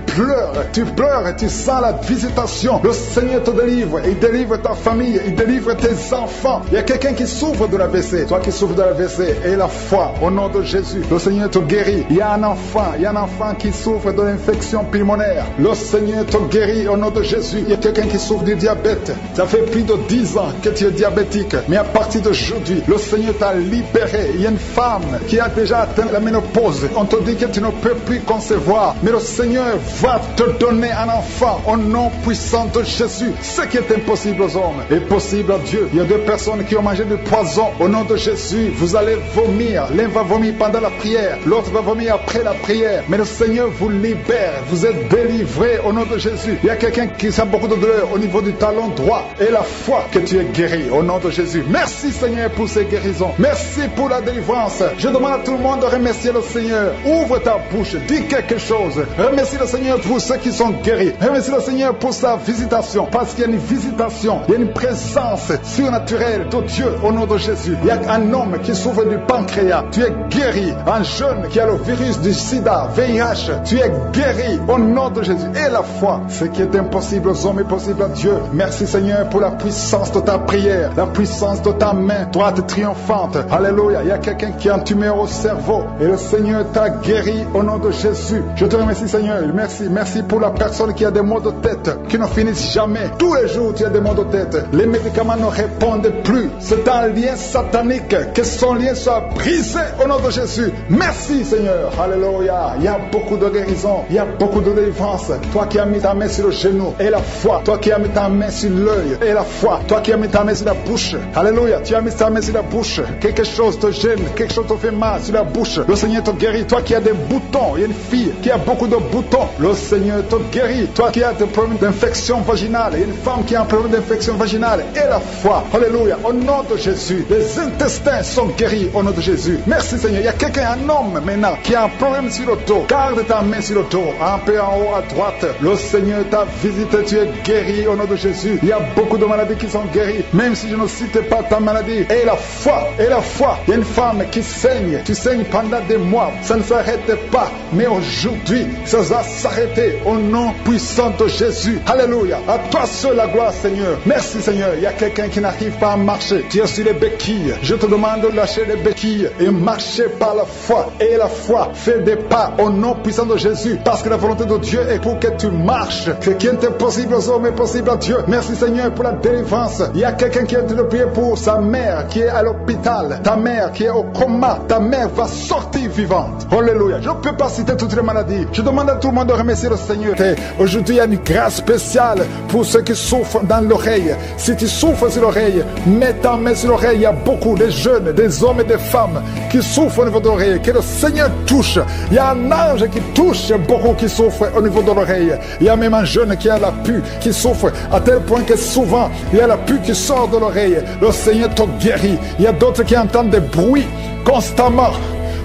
pleures et tu sens la visitation. Le Seigneur te délivre. Il délivre ta famille. Il délivre tes enfants. Il y a quelqu'un qui souffre de l'AVC. Toi qui souffres de l'AVC et la foi au nom de Jésus. Le Seigneur te guérit. Il y a un enfant qui souffre de l'infection pulmonaire. Le Seigneur te guérit au nom de Jésus. Il y a quelqu'un qui souffre du diabète. Ça fait plus de 10 ans que tu es diabétique. Mais à partir d'aujourd'hui, le Seigneur t'a libéré. Il y a une femme qui a déjà atteint la ménopause. On te dit que tu ne peux plus concevoir. Mais le Seigneur va te donner un enfant au nom puissant de Jésus. Ce qui est impossible aux hommes est possible à Dieu. Il y a deux personnes qui ont mangé du poison. Au nom de Jésus, vous allez vomir. L'un va vomir pendant la prière. L'autre va vomir après la prière. Mais le Seigneur vous libère. Vous êtes délivrés au nom de Jésus. Il y a quelqu'un qui sent beaucoup de douleur au niveau du talon droit. Et la foi que tu es guéri au nom de Jésus. Merci, Seigneur, pour ces guérisons. Merci pour la délivrance. Je demande à tout le monde de remercier le Seigneur. Ouvre ta bouche. Dis quelque chose. Remercie le Seigneur pour ceux qui sont guéris. Remercie le Seigneur pour sa visitation. Parce qu'il y a une visitation. Il y a une présence surnaturelle de Dieu au nom de Jésus. Il y a un homme qui souffre du pancréas. Tu es guéri. Un jeune qui a le virus du sida, VIH. Tu es guéri au nom de Jésus. Et la foi. Ce qui est impossible aux hommes est possible à Dieu. Merci, Seigneur, pour la puissance de ta prière. La puissance de ta main droite triomphante. Alléluia. Il y a quelqu'un qui a un tumeur au cerveau. Et le Seigneur t'a guéri au nom de Jésus. Je te remercie, Seigneur. Merci pour la personne qui a des maux de tête qui ne finissent jamais. Tous les jours, tu as des maux de tête. Les médicaments ne répondent plus. C'est un lien satanique. Que son lien soit brisé au nom de Jésus. Merci, Seigneur. Alléluia. Il y a beaucoup de guérison. Il y a beaucoup de délivrance. Toi qui as mis ta main sur le genou et la foi. Toi qui as mis ta main sur l'œil et la foi. Toi qui as mis ta main sur la bouche. Alléluia. Tu as mis ta main sur la bouche. Quelque chose te gêne. Quelque chose te fait mal sur la bouche. Le Seigneur te guérit. Toi qui as des boutons. Il y a une fille qui a beaucoup de boutons. Le Seigneur te guérit. Toi qui as des problèmes d'infection vaginale. Il y a une femme qui a un problème d'infection vaginale. Et la foi. Alléluia. Au nom de Jésus. Les intestins sont guéris au nom de Jésus. Merci Seigneur. Il y a quelqu'un, un homme maintenant, qui a un problème sur le dos. Garde ta main sur le dos. Un peu en haut à droite. Le Seigneur t'a visité. Tu es guéri au nom de Jésus. Il y a beaucoup de maladies qui sont guéries. Même si je ne cite pas ta maladie. Et la foi. Et la foi. Il y a une femme qui saigne. Tu saignes pendant des mois. Ça ne s'arrête pas. Mais aujourd'hui, ça va s'arrêter au nom puissant de Jésus. Alléluia. À toi seul la gloire, Seigneur. Merci, Seigneur. Il y a quelqu'un qui n'arrive pas à marcher. Tu es sur les béquilles. Je te demande de lâcher les béquilles et marcher par la foi. Et la foi fait des pas au nom puissant de Jésus. Parce que la volonté de Dieu est pour que tu marches. Ce qui est impossible aux hommes est possible à Dieu. Merci, Seigneur, pour la délivrance. Il y a quelqu'un qui est en train de prier pour sa mère qui est à l'hôpital. Ta mère qui est au coma. Ta mère va sortir vivante. Alléluia. Je ne peux pas citer toutes les maladies. Je demande à tout le monde de remercier le Seigneur. Aujourd'hui, il y a une grâce spéciale pour ceux qui souffrent dans l'oreille. Si tu souffres sur l'oreille, mets ta main sur l'oreille. Il y a beaucoup de jeunes, des hommes et des femmes qui souffrent au niveau de l'oreille. Que le Seigneur touche. Il y a un ange qui touche beaucoup qui souffrent au niveau de l'oreille. Il y a même un jeune qui a la pue, qui souffre à tel point que souvent, il y a la pue qui sort de l'oreille. Le Seigneur te guérit. Il y a d'autres qui entendent des bruits constamment.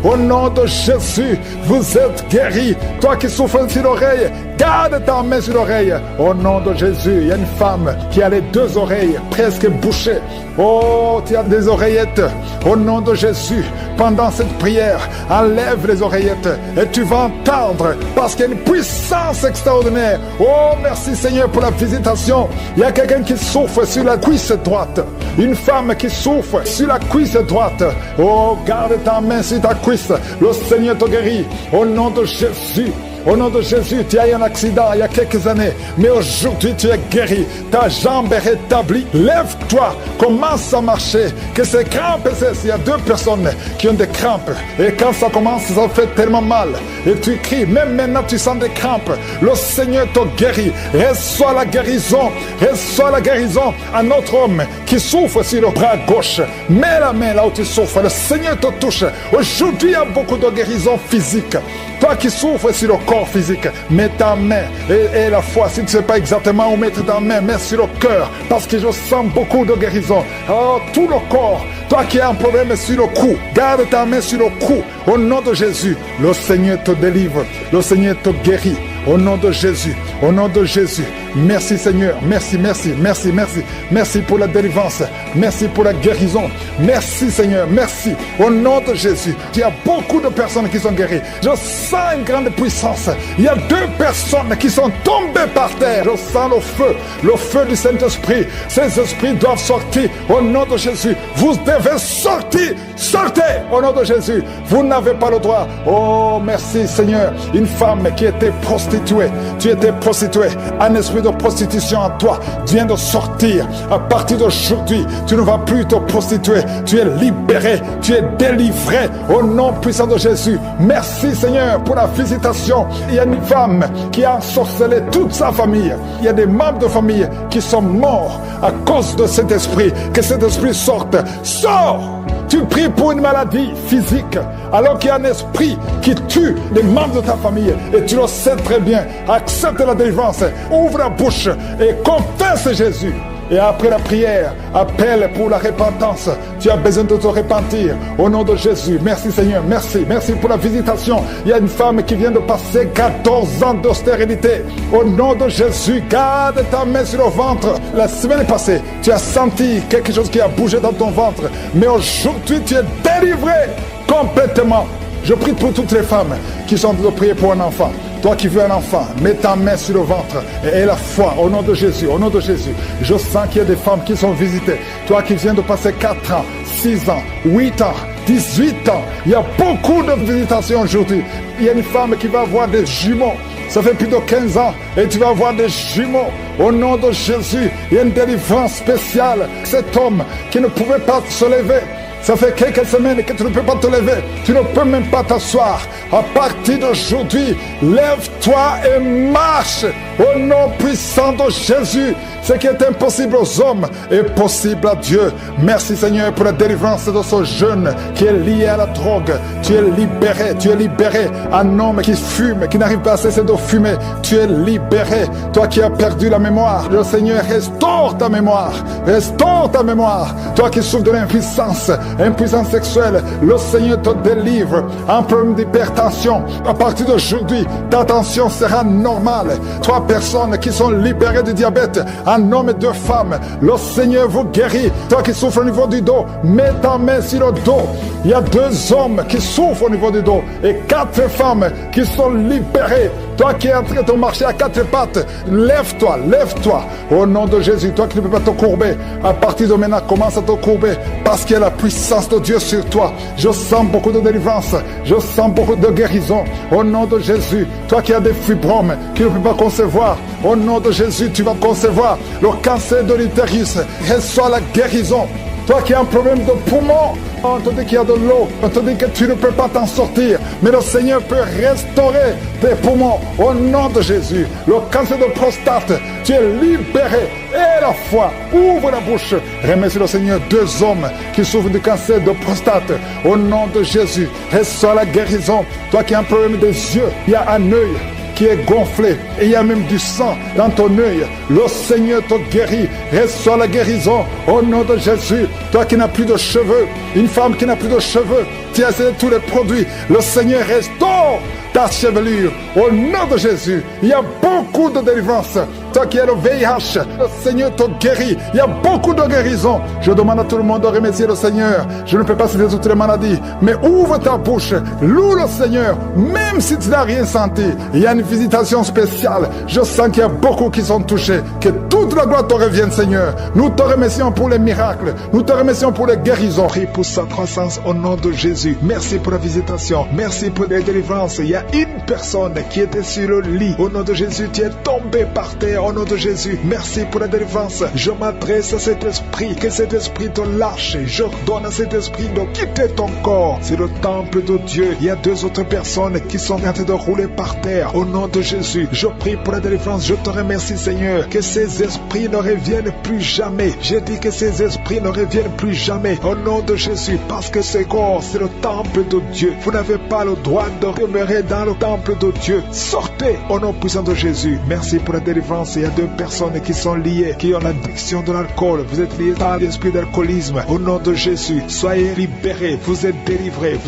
Au nom de Jésus, vous êtes guéris. Toi qui souffres sur l'oreille, garde ta main sur l'oreille. Au nom de Jésus, il y a une femme qui a les deux oreilles presque bouchées. Oh, tu as des oreillettes. Au nom de Jésus, pendant cette prière, enlève les oreillettes et tu vas entendre parce qu'il y a une puissance extraordinaire. Oh, merci Seigneur pour la visitation. Il y a quelqu'un qui souffre sur la cuisse droite. Une femme qui souffre sur la cuisse droite. Oh, garde ta main sur ta cuisse. Le Seigneur te guérit. Au nom de Jésus. Au nom de Jésus, tu as eu un accident il y a quelques années, mais aujourd'hui tu es guéri. Ta jambe est rétablie. Lève-toi, commence à marcher. Que ces crampes cessent. Il y a deux personnes qui ont des crampes. Et quand ça commence, ça fait tellement mal. Et tu cries, même maintenant tu sens des crampes. Le Seigneur te guérit. Reçois la guérison. Reçois la guérison. Un autre homme qui souffre sur le bras gauche. Mets la main là où tu souffres. Le Seigneur te touche. Aujourd'hui, il y a beaucoup de guérison physique. Toi qui souffres sur le corps physique, mets ta main et la foi, si tu ne sais pas exactement où mettre ta main, mets sur le cœur, parce que je sens beaucoup de guérison. Oh, tout le corps, toi qui as un problème sur le cou, garde ta main sur le cou, au nom de Jésus. Le Seigneur te délivre, le Seigneur te guérit, au nom de Jésus, au nom de Jésus. Merci Seigneur, merci, merci, merci, merci. Merci pour la délivrance, merci pour la guérison. Merci Seigneur, merci. Au nom de Jésus, il y a beaucoup de personnes qui sont guéries. Je sens une grande puissance. Il y a deux personnes qui sont tombées par terre. Je sens le feu du Saint-Esprit. Ces esprits doivent sortir au nom de Jésus. Vous devez sortir, sortez au nom de Jésus. Vous n'avez pas le droit. Oh, merci Seigneur. Une femme qui était prostituée, tu étais prostituée, un esprit de prostitution en toi vient de sortir. À partir d'aujourd'hui, tu ne vas plus te prostituer. Tu es libéré, tu es délivré au nom puissant de Jésus. Merci Seigneur pour la visitation. Il y a une femme qui a ensorcelé toute sa famille. Il y a des membres de famille qui sont morts à cause de cet esprit. Que cet esprit sorte. Sors! Tu pries pour une maladie physique alors qu'il y a un esprit qui tue les membres de ta famille et tu le sais très bien. Accepte la délivrance, ouvre la bouche et confesse Jésus. Et après la prière, appelle pour la repentance. Tu as besoin de te repentir au nom de Jésus. Merci Seigneur, merci. Merci pour la visitation. Il y a une femme qui vient de passer 14 ans d'austérité. Au nom de Jésus, garde ta main sur le ventre. La semaine passée, tu as senti quelque chose qui a bougé dans ton ventre. Mais aujourd'hui, tu es délivré complètement. Je prie pour toutes les femmes qui sont en train de prier pour un enfant. Toi qui veux un enfant, mets ta main sur le ventre et la foi au nom de Jésus, au nom de Jésus. Je sens qu'il y a des femmes qui sont visitées. Toi qui viens de passer 4 ans, 6 ans, 8 ans, 18 ans. Il y a beaucoup de visitations aujourd'hui. Il y a une femme qui va avoir des jumeaux. Ça fait plus de 15 ans et tu vas avoir des jumeaux. Au nom de Jésus, il y a une délivrance spéciale. Cet homme qui ne pouvait pas se lever, ça fait quelques semaines que tu ne peux pas te lever. Tu ne peux même pas t'asseoir. À partir d'aujourd'hui, lève-toi et marche Au nom puissant de Jésus, ce qui est impossible aux hommes est possible à Dieu. Merci Seigneur pour la délivrance de ce jeune qui est lié à la drogue. Tu es libéré. Un homme qui fume, qui n'arrive pas à cesser de fumer, tu es libéré. Toi qui as perdu la mémoire, le Seigneur restaure ta mémoire. Toi qui souffres de l'impuissance sexuelle, le Seigneur te délivre. Un problème d'hypertension, à partir d'aujourd'hui, ta tension sera normale. Toi, personnes qui sont libérées du diabète, un homme et deux femmes, le Seigneur vous guérit. Toi qui souffres au niveau du dos, mets ta main sur le dos. Il y a 2 hommes qui souffrent au niveau du dos et 4 femmes qui sont libérées. Toi qui es en train de marcher à 4 pattes, lève-toi. Au nom de Jésus, toi qui ne peux pas te courber, à partir de maintenant, commence à te courber parce qu'il y a la puissance de Dieu sur toi. Je sens beaucoup de délivrance, je sens beaucoup de guérison. Au nom de Jésus, toi qui as des fibromes, qui ne peux pas concevoir, au nom de Jésus, tu vas concevoir le cancer de l'utérus. Reçois la guérison. Toi qui as un problème de poumon, on te dit qu'il y a de l'eau, on te dit que tu ne peux pas t'en sortir, mais le Seigneur peut restaurer tes poumons au nom de Jésus. Le cancer de prostate, tu es libéré. Et la foi, ouvre la bouche. Remercie le Seigneur 2 hommes qui souffrent du cancer de prostate. Au nom de Jésus, reçois la guérison. Toi qui as un problème des yeux, il y a un œil qui est gonflé et il y a même du sang dans ton œil. Le Seigneur te guérit. Reçois la guérison au nom de Jésus. Toi qui n'as plus de cheveux, une femme qui n'a plus de cheveux, tu as essayé tous les produits. Le Seigneur restaure ta chevelure au nom de Jésus. Il y a beaucoup de délivrance. Toi qui as le VIH, le Seigneur te guérit. Il y a beaucoup de guérison. Je demande à tout le monde de remercier le Seigneur. Je ne peux pas citer toutes les maladies, mais ouvre ta bouche, loue le Seigneur, même si tu n'as rien senti. Il y a une visitation spéciale. Je sens qu'il y a beaucoup qui sont touchés. Que toute la gloire te revienne, Seigneur. Nous te remercions pour les miracles. Nous te remercions pour les guérisons. Prie pour sa croissance au nom de Jésus. Merci pour la visitation. Merci pour les délivrances. Il y a une personne qui était sur le lit. Au nom de Jésus, tu es tombé par terre. Au nom de Jésus, merci pour la délivrance. Je m'adresse à cet esprit, que cet esprit te lâche. Je donne à cet esprit de quitter ton corps. C'est le temple de Dieu. Il y a 2 autres personnes qui sont en train de rouler par terre. Au nom de Jésus, je prie pour la délivrance. Je te remercie, Seigneur, que ces esprits ne reviennent plus jamais. J'ai dit que ces esprits ne reviennent plus jamais. Au nom de Jésus, parce que ce corps, c'est le temple de Dieu. Vous n'avez pas le droit de demeurer dans le temple de Dieu. Sortez au nom puissant de Jésus. Merci pour la délivrance. Il y a 2 personnes qui sont liées, qui ont l'addiction de l'alcool. Vous êtes liés par l'esprit d'alcoolisme. Au nom de Jésus, soyez libérés. Vous êtes délivrés.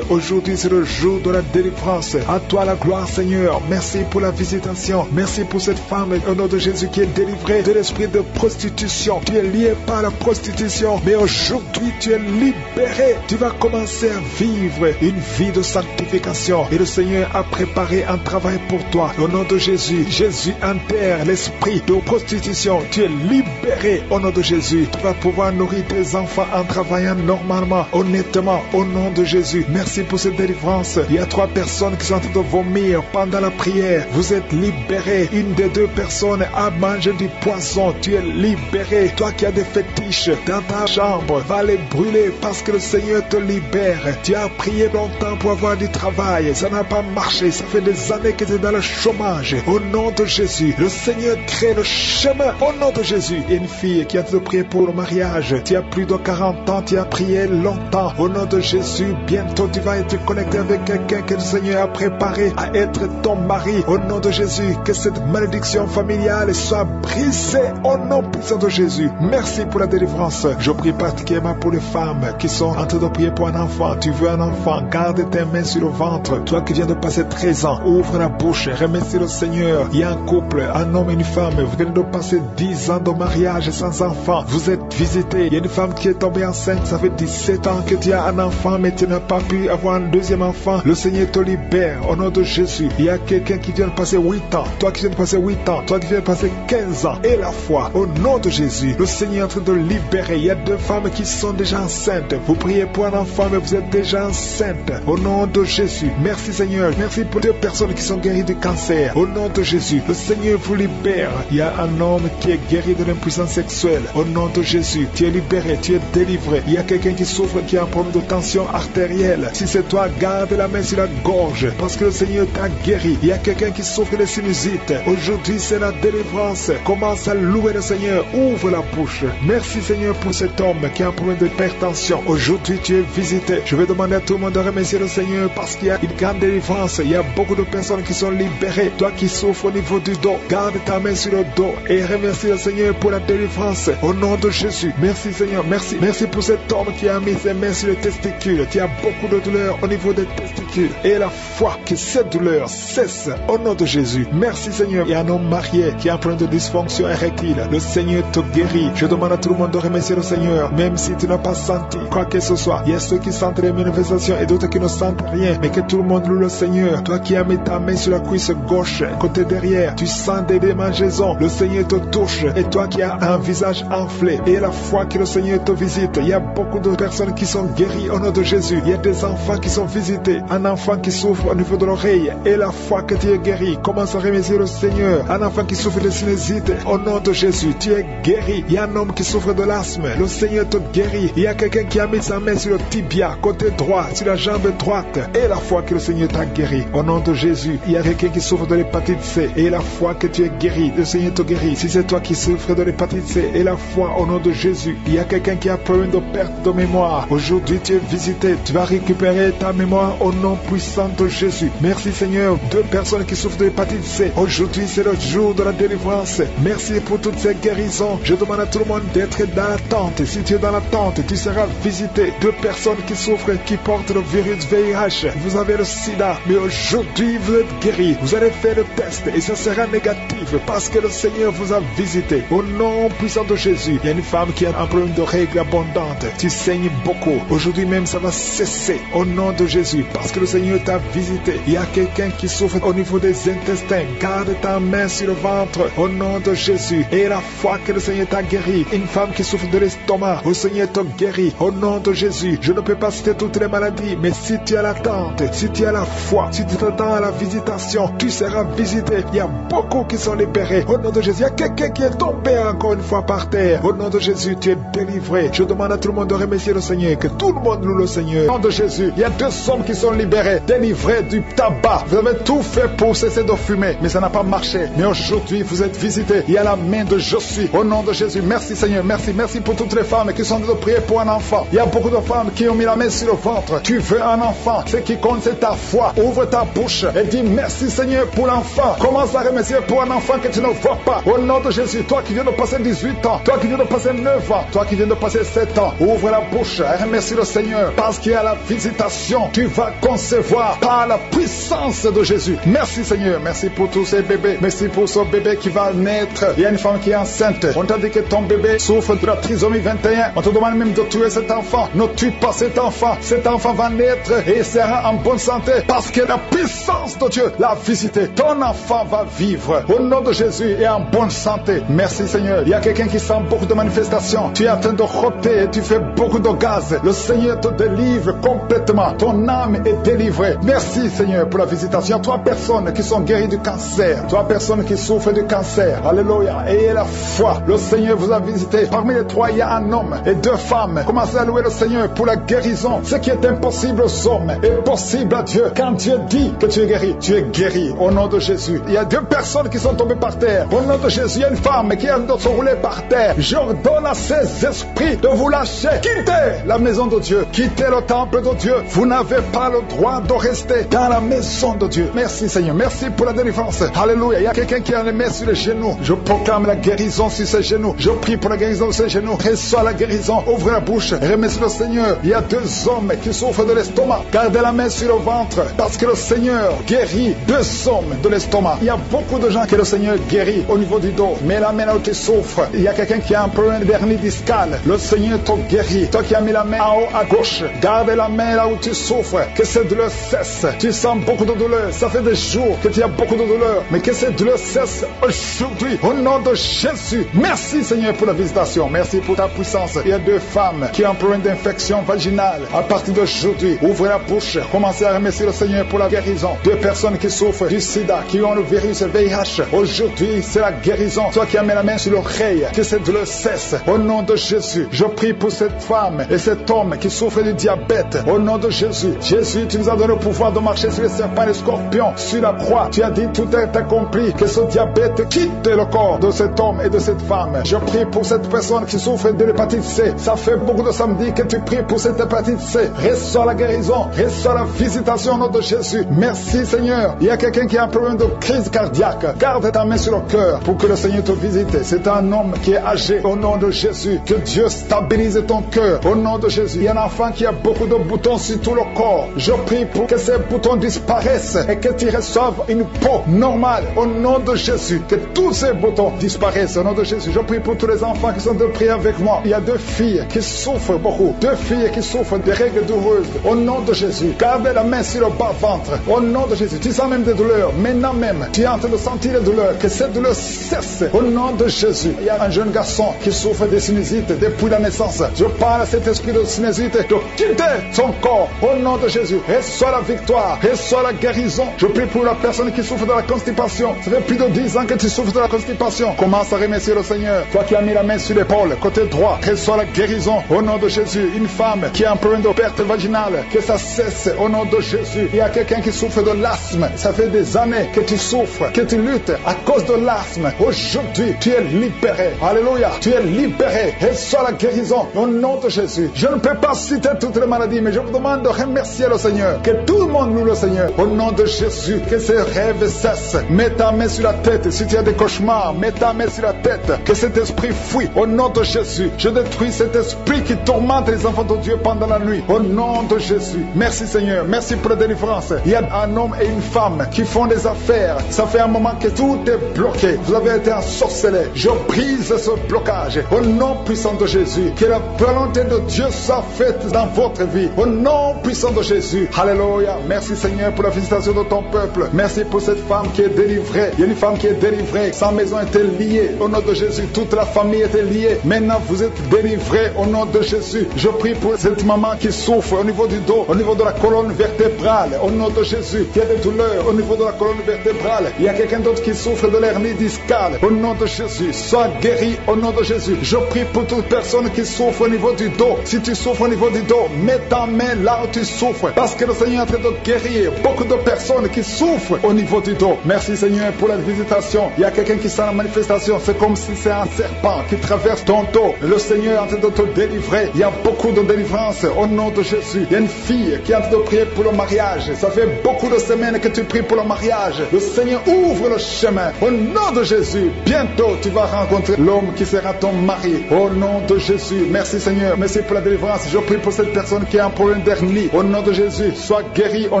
Aujourd'hui, c'est le jour de la délivrance. À toi la gloire, Seigneur. Merci pour la visitation. Merci pour cette femme, au nom de Jésus, qui est délivrée de l'esprit de prostitution. Tu es lié par la prostitution, mais aujourd'hui, tu es libéré. Tu vas commencer à vivre une vie de sanctification. Et le Seigneur a préparé un travail pour toi. Au nom de Jésus, Jésus enterre l'esprit de prostitution. Tu es libéré au nom de Jésus. Tu vas pouvoir nourrir tes enfants en travaillant normalement, honnêtement, au nom de Jésus. Merci pour cette délivrance. Il y a 3 personnes qui sont en train de vomir pendant la prière. Vous êtes libérés. Une des 2 personnes a mangé du poisson. Tu es libéré. Toi qui as des fétiches dans ta chambre, va les brûler parce que le Seigneur te libère. Tu as prié longtemps pour avoir du travail. Ça n'a pas marché. Ça fait des années que tu es dans le chômage. Au nom de Jésus, le Seigneur crée le chemin au nom de Jésus. Il y a une fille qui a te prier pour le mariage. Tu as plus de 40 ans, tu as prié longtemps. Au nom de Jésus, bientôt tu vas être connecté avec quelqu'un que le Seigneur a préparé à être ton mari. Au nom de Jésus, que cette malédiction familiale soit brisée au nom puissant de Jésus. Merci pour la délivrance. Je prie particulièrement pour les femmes qui sont en train de prier pour un enfant. Tu veux un enfant, garde tes mains sur le ventre. Toi qui viens de passer 13 ans, ouvre la bouche, remercie le Seigneur. Il y a un couple, un homme et une femme, vous venez de passer 10 ans de mariage sans enfant. Vous êtes visité. Il y a une femme qui est tombée enceinte, ça fait 17 ans que tu as un enfant, mais tu n'as pas pu avoir un deuxième enfant. Le Seigneur te libère au nom de Jésus. Il y a quelqu'un qui vient de passer 8 ans. Toi qui viens de passer 8 ans. Toi qui viens de passer 15 ans. Et la foi, au nom de Jésus. Le Seigneur est en train de libérer. Il y a 2 femmes qui sont déjà enceintes. Vous priez pour un enfant, mais vous êtes déjà enceinte. Au nom de Jésus. Merci Merci Seigneur. Merci pour 2 personnes qui sont guéries du cancer. Au nom de Jésus, le Seigneur vous libère. Il y a un homme qui est guéri de l'impuissance sexuelle. Au nom de Jésus, tu es libéré, tu es délivré. Il y a quelqu'un qui souffre, qui a un problème de tension artérielle. Si c'est toi, garde la main sur la gorge, parce que le Seigneur t'a guéri. Il y a quelqu'un qui souffre de sinusite. Aujourd'hui, c'est la délivrance. Commence à louer le Seigneur. Ouvre la bouche. Merci Seigneur pour cet homme qui a un problème d'hypertension. Aujourd'hui, tu es visité. Je vais demander à tout le monde de remercier le Seigneur parce qu'il y a une grande délivrance. Il y a beaucoup de personnes qui sont libérées. Toi qui souffres au niveau du dos, garde ta main sur le dos et remercie le Seigneur pour la délivrance. Au nom de Jésus. Merci Seigneur. Merci. Merci pour cet homme qui a mis ses mains sur les testicules. Tu as beaucoup de douleur au niveau des testicules. Et la foi que cette douleur cesse au nom de Jésus. Merci Seigneur. Il y a un homme marié qui a un problème de dysfonction érectile. Le Seigneur te guérit. Je demande à tout le monde de remercier le Seigneur, même si tu n'as pas senti quoi que ce soit. Il y a ceux qui sentent les manifestations et d'autres qui ne sentent rien, mais que tout le monde loue le Seigneur. Toi qui as mis ta main sur la cuisse gauche, côté derrière, tu sens des démangeaisons. Le Seigneur te touche. Et toi qui as un visage enflé, et la foi que le Seigneur te visite. Il y a beaucoup de personnes qui sont guéries au nom de Jésus. Il y a des enfants qui sont visités. Un enfant qui souffre au niveau de l'oreille, et la foi que tu es guéri. Commence à remercier le Seigneur. Un enfant qui souffre de sinusite, au nom de Jésus, tu es guéri. Il y a un homme qui souffre de l'asthme. Le Seigneur te guérit. Il y a quelqu'un qui a mis sa main sur le tibia, côté droit, sur la jambe droite, et la foi que le Seigneur t'a guéri. Au nom de Jésus, il y a quelqu'un qui souffre de l'hépatite C, et la foi que tu es guéri. Le Seigneur te guérit. Si c'est toi qui souffres de l'hépatite C, et la foi au nom de Jésus. Il y a quelqu'un qui a problème de perte de mémoire. Aujourd'hui, tu es visité. Tu vas récupérer ta mémoire au nom puissant de Jésus. Merci Seigneur. 2 personnes qui souffrent de l'hépatite C. Aujourd'hui, c'est le jour de la délivrance. Merci pour toutes ces guérisons. Je demande à tout le monde d'être dans la tente. Si tu es dans la tente, tu seras visité. 2 personnes qui souffrent, qui portent le virus VIH. Vous avez le sida, mais aujourd'hui, vous êtes guéris. Vous allez faire le test et ça sera négatif parce que le Seigneur vous a visité. Au nom puissant de Jésus, il y a une femme qui a un problème de règles abondantes. Tu saignes beaucoup. Aujourd'hui même, ça va cesser au nom de Jésus parce que le Seigneur t'a visité. Il y a quelqu'un qui souffre au niveau des intestins. Garde ta main sur le ventre au nom de Jésus. Et la foi que le Seigneur t'a guéri. Une femme qui souffre de l'estomac, le Seigneur te guérit au nom de Jésus. Je ne peux pas citer toutes les maladies, mais si tu as l'attente, si tu as la foi, si tu t'attends à la visitation, tu seras visité. Il y a beaucoup qui sont libérés au nom de Jésus. Il y a quelqu'un qui est tombé encore une fois par terre. Au nom de Jésus, tu es délivré. Je demande à tout le monde de remercier le Seigneur, que tout le monde loue le Seigneur. Au nom de Jésus, il y a 2 hommes qui sont libérés, délivrés du tabac. Vous avez tout fait pour cesser de fumer, mais ça n'a pas marché. Mais aujourd'hui, vous êtes visités. Il y a la main de Je suis. Au nom de Jésus, merci Seigneur, merci. Merci pour toutes les femmes qui sont de prier pour un enfant. Il y a beaucoup de femmes qui ont mis la main sur le ventre. Tu veux un enfant. Ce qui compte, c'est ta foi. Ouvre ta bouche et dis merci Seigneur pour l'enfant. Commence à remercier pour un enfant que tu ne vois pas. Au nom de Jésus, toi qui viens de passer 18 ans, toi qui viens de passer 9 ans, toi qui viens de passer 7 ans, ouvre la bouche et remercie le Seigneur parce qu'il y a la visitation. Tu vas concevoir par la puissance de Jésus. Merci Seigneur, merci pour tous ces bébés. Merci pour ce bébé qui va naître. Il y a une femme qui est enceinte. On t'a dit que ton bébé souffre de la trisomie 21. On te demande même de tuer cet enfant. Ne tue pas cet enfant. Cet enfant va naître et il sera en bonne santé parce que la puissance de Dieu l'a visité. Ton enfant va vivre au nom de Jésus et en bonne santé. Merci Seigneur. Il y a quelqu'un qui sent beaucoup de manifestations. Tu es en train de rôter et tu fais beaucoup de gaz. Le Seigneur te délivre complètement. Ton âme est délivrée. Merci Seigneur pour la visitation. 3 personnes qui sont guéries du cancer. 3 personnes qui souffrent du cancer. Alléluia. Ayez la foi. Le Seigneur vous a visité. Parmi les 3, il y a un homme et 2 femmes. Commencez à louer le Seigneur pour la guérison. Ce qui est impossible aux hommes est possible à Dieu. Quand Dieu dit que tu es guéri, tu es guéri au nom de Jésus. Il y a 2 personnes qui sont tombées par terre. Au nom de Jésus, il y a une femme qui est en train de se rouler par terre. J'ordonne à ces esprits de vous lâcher. Quittez la maison de Dieu. Quittez le temple de Dieu. Vous n'avez pas le droit de rester dans la maison de Dieu. Merci Seigneur. Merci pour la délivrance. Alléluia. Il y a quelqu'un qui a les mains sur les genoux. Je proclame la guérison sur ses genoux. Je prie pour la guérison de ses genoux. Reçois la guérison. Ouvre la bouche. Remercie le Seigneur. Il y a 2 hommes qui souffrent de l'estomac. Gardez la main sur le ventre parce que le Seigneur guérit 2 hommes de l'estomac. Il y a beaucoup de gens que le Seigneur guérit au niveau du dos. Mais la main là où tu souffres, il y a quelqu'un qui a un problème d'hernie discale. Le Seigneur te guérit. Toi qui as mis la main en haut à gauche, garde la main là où tu souffres. Que cette douleur cesse. Tu sens beaucoup de douleur. Ça fait des jours que tu as beaucoup de douleur. Mais que cette douleur cesse aujourd'hui. Au nom de Jésus. Merci Seigneur pour la visitation. Merci pour ta puissance. Il y a 2 femmes qui ont un problème d'infection vaginale. À partir d'aujourd'hui, ouvrez la bouche. Commencez à remercier le Seigneur pour la guérison. 2 personnes qui souffrent du sida, qui ont le virus VIH. Aujourd'hui, c'est la guérison. Toi qui as mis la main sur l'oreille, que cette douleur cesse. Au nom de Jésus, je prie pour cette femme et cet homme qui souffre du diabète. Au nom de Jésus. Jésus, tu nous as donné le pouvoir de marcher sur les serpents et les scorpions. Sur la croix, tu as dit tout est accompli. Que ce diabète quitte le corps de cet homme et de cette femme. Je prie pour cette personne qui souffre de l'hépatite C. Ça fait beaucoup de samedis que tu pries pour cette hépatite C. Reçois la guérison. Reçois la visitation au nom de Jésus. Merci Seigneur. Il y a quelqu'un qui a un problème de crise cardiaque. Garde ta main sur le cœur pour que le Seigneur te visite. C'est un homme qui est âgé. Au nom de Jésus. Que Dieu stabilise ton cœur. Au nom de Jésus. Il y a un enfant qui a beaucoup de boutons sur tout le corps. Je prie pour que ces boutons disparaissent et que tu reçoives une peau normale. Au nom de Jésus. Que tous ces boutons disparaissent. Au nom de Jésus. Je prie pour tous les enfants qui sont de prier avec moi. Il y a 2 filles qui souffrent beaucoup. 2 filles qui souffrent des règles douloureuses. Au nom de Jésus. Gardez la main sur le bas-ventre. Au nom de Jésus. Tu sens même des douleurs. Maintenant même, tu es en train de sentir les douleurs. Que cette douleur cesse. Au nom de Jésus. Il y a un jeune garçon qui souffre de sinusite depuis la naissance. Je parle à cet esprit de sinusite de quitter son corps. Au nom de Jésus. Reçois la victoire. Reçois la guérison. Je prie pour la personne qui souffre de la constipation. Ça fait plus de 10 ans que tu souffres de la constipation. Commence à remercier le Seigneur. Toi qui as mis la main sur l'épaule, côté droit, reçois la guérison. Au nom de Jésus. Une femme qui a un problème de perte vaginale, que ça cesse. Au nom de Jésus. Il y a quelqu'un qui souffre de l'asthme. Ça fait des années que tu souffres, que tu luttes à cause de l'asthme. Aujourd'hui, tu es libéré. Alléluia. Tu es libéré. Reçois la guérison. Au nom de Jésus. Je ne peux pas citer toutes les maladies, mais je vous demande de remercier le Seigneur. Que tout le monde loue le Seigneur. Au nom de Jésus. Que ces rêves cessent. Mets ta main sur la tête. Si tu as des cauchemars, mets ta main sur la tête. Que cet esprit fuit. Au nom de Jésus. Je détruis cet esprit qui tourmente les enfants de Dieu pendant la nuit. Au nom de Jésus. Merci Seigneur. Merci pour la délivrance. Il y a un homme et une femme qui font des affaires. Ça fait un moment que tout est bloqué. Vous avez été ensorcelé. Je brise ce blocage. Au nom puissant de Jésus. Que la volonté de Dieu soit faite dans votre vie. Au nom puissant de Jésus. Alléluia. Merci Seigneur pour la visitation de ton peuple. Merci pour cette femme qui est délivrée. Il y a une femme qui est délivrée. Sa maison était liée. Au nom de Jésus. Toute la famille était liée. Maintenant vous êtes délivrés. Au nom de Jésus. Je prie pour cette maman qui souffre au niveau du dos, au niveau de la colonne vertébrale. Au nom de Jésus. Il y a des douleurs au niveau de la colonne vertébrale. Il y a quelqu'un d'autre qui souffre de l'hernie discale. Au nom de Jésus. Sois guéri au nom de Jésus. Je prie pour toute personne qui souffre au niveau du dos. Si tu souffres au niveau du dos, mets ta main là où tu souffres. Parce que le Seigneur est en train de guérir beaucoup de personnes qui souffrent au niveau du dos. Merci Seigneur pour la visitation. Il y a quelqu'un qui sent la manifestation. C'est comme si c'est un serpent qui traverse ton dos. Le Seigneur est en train de te délivrer. Il y a beaucoup de délivrance au nom de Jésus. Il y a une fille qui est en train de prier pour le mariage. Ça fait beaucoup de semaines que tu pries pour le mariage. Le Seigneur ouvre le chemin. Au nom de Jésus. Bientôt tu vas rencontrer l'homme qui sera ton mari. Au nom de Jésus. Merci Seigneur. Merci pour la délivrance. Je prie pour cette personne qui a un problème d'hernie. Au nom de Jésus. Sois guéri au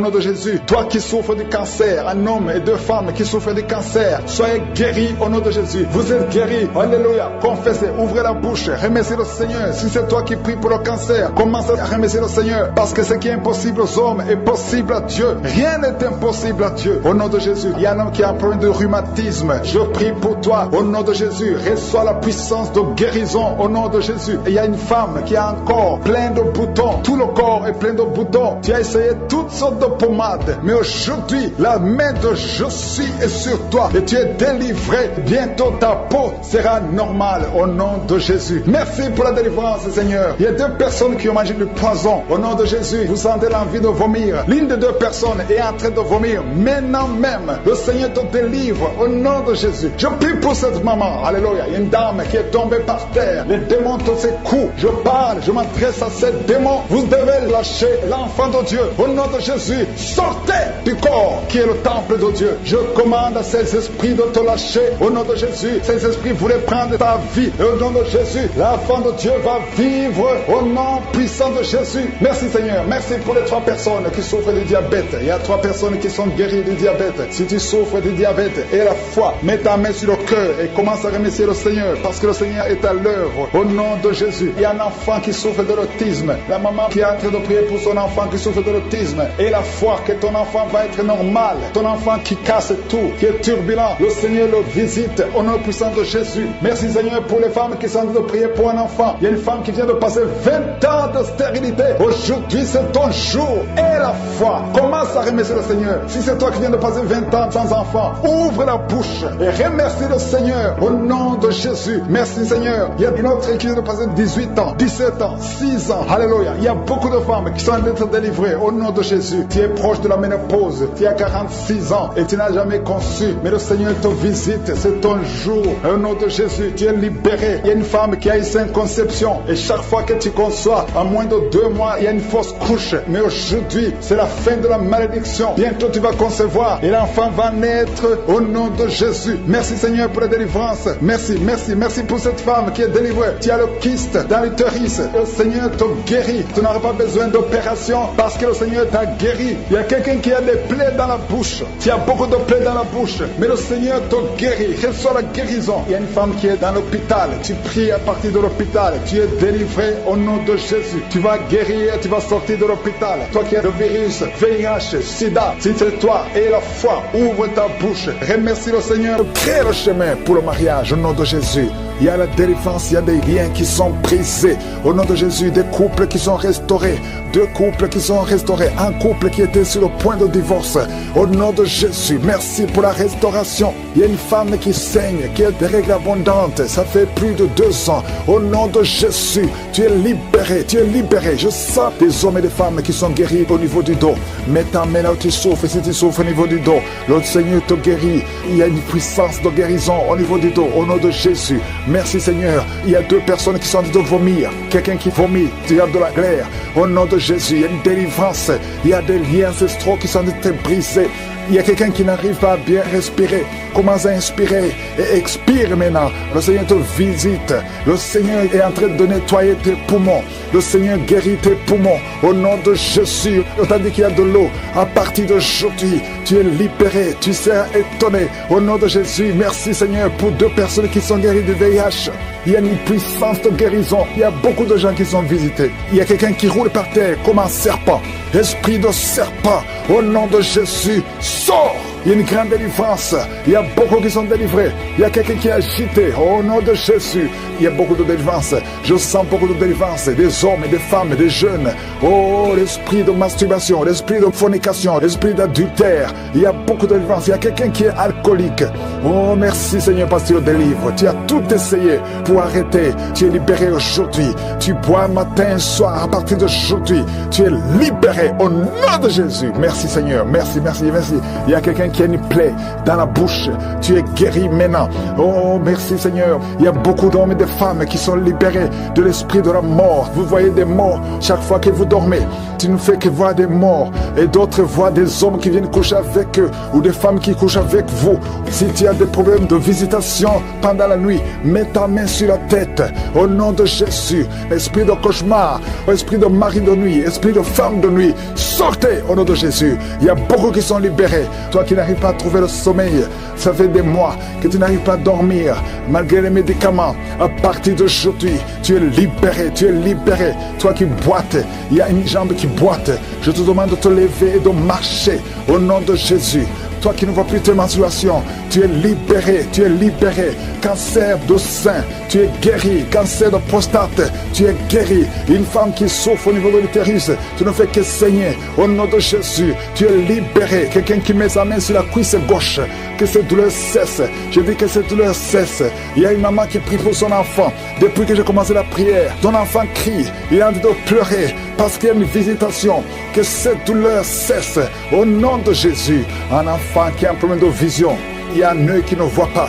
nom de Jésus. Toi qui souffres du cancer, un homme et 2 femmes qui souffrent du cancer, soyez guéris au nom de Jésus. Vous êtes guéris. Alléluia. Confessez. Ouvrez la bouche. Remerciez le Seigneur. Si c'est toi qui pries pour le cancer, commence à remercier le Seigneur. Parce que ce qui est impossible aux hommes est possible à Dieu. Rien n'est impossible à Dieu. Au nom de Jésus. Il y a un homme qui a un problème de rhumatisme. Je prie pour toi. Au nom de Jésus. Reçois la puissance de guérison au nom de Jésus. Et il y a une femme qui a un corps plein de boutons. Tout le corps est plein de boutons. Tu as essayé toutes sortes de pommades. Mais aujourd'hui, la main de Jésus est sur toi. Et tu es délivré. Bientôt ta peau sera normale au nom de Jésus. Merci pour la délivrance, Seigneur. Il y a 2 personnes qui ont mangé du poison. Au nom de Jésus, vous sentez l'envie de vomir. L'une des 2 personnes est en train de vomir. Maintenant même, le Seigneur te délivre au nom de Jésus. Je prie pour cette maman. Alléluia. Il y a une dame qui est tombée par terre. Les démons te secouent. Je parle, je m'adresse à ces démons. Vous devez lâcher l'enfant de Dieu. Au nom de Jésus, sortez du corps qui est le temple de Dieu. Je commande à ces esprits de te lâcher. Au nom de Jésus, ces esprits voulaient prendre ta vie. Et au nom de Jésus, l'enfant de Dieu va vivre au nom puissant de Jésus. Merci Seigneur. Merci pour les 3 personnes qui souffrent du diabète. Il y a 3 personnes qui sont guéries du diabète. Si tu souffres du diabète et la foi, mets ta main sur le cœur et commence à remercier le Seigneur parce que le Seigneur est à l'œuvre. Au nom de Jésus. Il y a un enfant qui souffre de l'autisme. La maman qui est en train de prier pour son enfant qui souffre de de l'autisme, et la foi que ton enfant va être normal, ton enfant qui casse tout, qui est turbulent, le Seigneur le visite au nom puissant de Jésus. Merci Seigneur pour les femmes qui sont en train de prier pour un enfant. Il y a une femme qui vient de passer 20 ans de stérilité. Aujourd'hui c'est ton jour, et la foi. Commence à remercier le Seigneur. Si c'est toi qui viens de passer 20 ans sans enfant, ouvre la bouche et remercie le Seigneur au nom de Jésus. Merci Seigneur. Il y a une autre qui vient de passer 18 ans, 17 ans, 6 ans. Alléluia. Il y a beaucoup de femmes qui sont en train d'être délivrées au nom de Jésus. Tu es proche de la ménopause, tu as 46 ans et tu n'as jamais conçu, mais le Seigneur te visite, c'est ton jour. Au nom de Jésus, tu es libéré. Il y a une femme qui a eu 5 conceptions et chaque fois que tu conçois, en moins de 2 mois, il y a une fausse couche. Mais aujourd'hui, c'est la fin de la malédiction. Bientôt tu vas concevoir et l'enfant va naître au nom de Jésus. Merci Seigneur pour la délivrance. Merci, merci, merci pour cette femme qui est délivrée. Tu as le kyste dans l'utérus. Le Seigneur te guérit. Tu n'auras pas besoin d'opération parce que le Seigneur t'a guéri. Il y a quelqu'un qui a des plaies dans la bouche. Tu as beaucoup de plaies dans la bouche, mais le Seigneur te guérit. Reçois la guérison. Il y a une femme qui est dans l'hôpital. Tu pries à partir de l'hôpital. Tu es délivré au nom de Jésus. Tu vas guérir, tu vas sortir de l'hôpital. Toi qui as le virus, VIH, SIDA, si c'est toi et la foi, ouvre ta bouche. Remercie le Seigneur. Crée le chemin pour le mariage au nom de Jésus. Il y a la délivrance, il y a des liens qui sont brisés. Au nom de Jésus, des couples qui sont restaurés. 2 couples qui sont restaurés. Un couple qui était sur le point de divorce. Au nom de Jésus, merci pour la restauration. Il y a une femme qui saigne, qui a des règles abondantes. Ça fait plus de 2 ans. Au nom de Jésus, tu es libéré, tu es libéré. Je sens des hommes et des femmes qui sont guéris au niveau du dos. Mets ta main là où tu souffres. Si tu souffres au niveau du dos, le Seigneur te guérit. Il y a une puissance de guérison au niveau du dos. Au nom de Jésus. Merci Seigneur. Il y a 2 personnes qui sont en train de vomir. Quelqu'un qui vomit, tu as de la glaire. Au nom de Jésus, il y a une délivrance. Il y a des liens ancestraux qui sont en train de briser. Il y a quelqu'un qui n'arrive pas à bien respirer. Commence à inspirer et expire maintenant. Le Seigneur te visite. Le Seigneur est en train de nettoyer tes poumons. Le Seigneur guérit tes poumons. Au nom de Jésus, on t'a dit qu'il y a de l'eau. À partir d'aujourd'hui, tu es libéré. Tu seras étonné. Au nom de Jésus, merci Seigneur pour 2 personnes qui sont guéries du VIH. Il y a une puissance de guérison. Il y a beaucoup de gens qui sont visités. Il y a quelqu'un qui roule par terre comme un serpent. Esprit de serpent, au nom de Jésus, sors! Il y a une grande délivrance. Il y a beaucoup qui sont délivrés. Il y a quelqu'un qui est agité. Au nom de Jésus, il y a beaucoup de délivrance. Je sens beaucoup de délivrance. Des hommes et des femmes, des jeunes. Oh, l'esprit de masturbation, l'esprit de fornication, l'esprit d'adultère. Il y a beaucoup de délivrance. Il y a quelqu'un qui est alcoolique. Oh, merci Seigneur parce que tu le délivres. Tu as tout essayé pour arrêter. Tu es libéré aujourd'hui. Tu bois matin et soir. À partir d'aujourd'hui, tu es libéré au nom de Jésus. Merci Seigneur. Merci, merci, merci. Il y a quelqu'un qui a une plaie dans la bouche. Tu es guéri maintenant. Oh, merci Seigneur. Il y a beaucoup d'hommes et de femmes qui sont libérés de l'esprit de la mort. Vous voyez des morts chaque fois que vous dormez. Tu ne fais que voir des morts. Et d'autres voient des hommes qui viennent coucher avec eux ou des femmes qui couchent avec vous. Si tu as des problèmes de visitation pendant la nuit, mets ta main sur la tête. Au nom de Jésus. Esprit de cauchemar, esprit de mari de nuit, esprit de femme de nuit, sortez au nom de Jésus. Il y a beaucoup qui sont libérés. Toi qui n'arrives pas à trouver le sommeil, ça fait des mois que tu n'arrives pas à dormir malgré les médicaments. À partir d'aujourd'hui, tu es libéré, tu es libéré. Toi qui boites, il y a une jambe qui boite. Je te demande de te lever et de marcher au nom de Jésus. Toi qui ne vois plus tes menstruations, tu es libéré, tu es libéré. Cancer de sein, tu es guéri. Cancer de prostate, tu es guéri. Une femme qui souffre au niveau de l'utérus, tu ne fais que saigner. Au nom de Jésus, tu es libéré. Quelqu'un qui met sa main sur la cuisse gauche, que cette douleur cesse. Je dis que cette douleur cesse. Il y a une maman qui prie pour son enfant. Depuis que j'ai commencé la prière, ton enfant crie, il est en train de pleurer parce qu'il y a une visitation. Que cette douleur cesse. Au nom de Jésus, un enfant qui a un problème de vision, il y a un œil qui ne voit pas.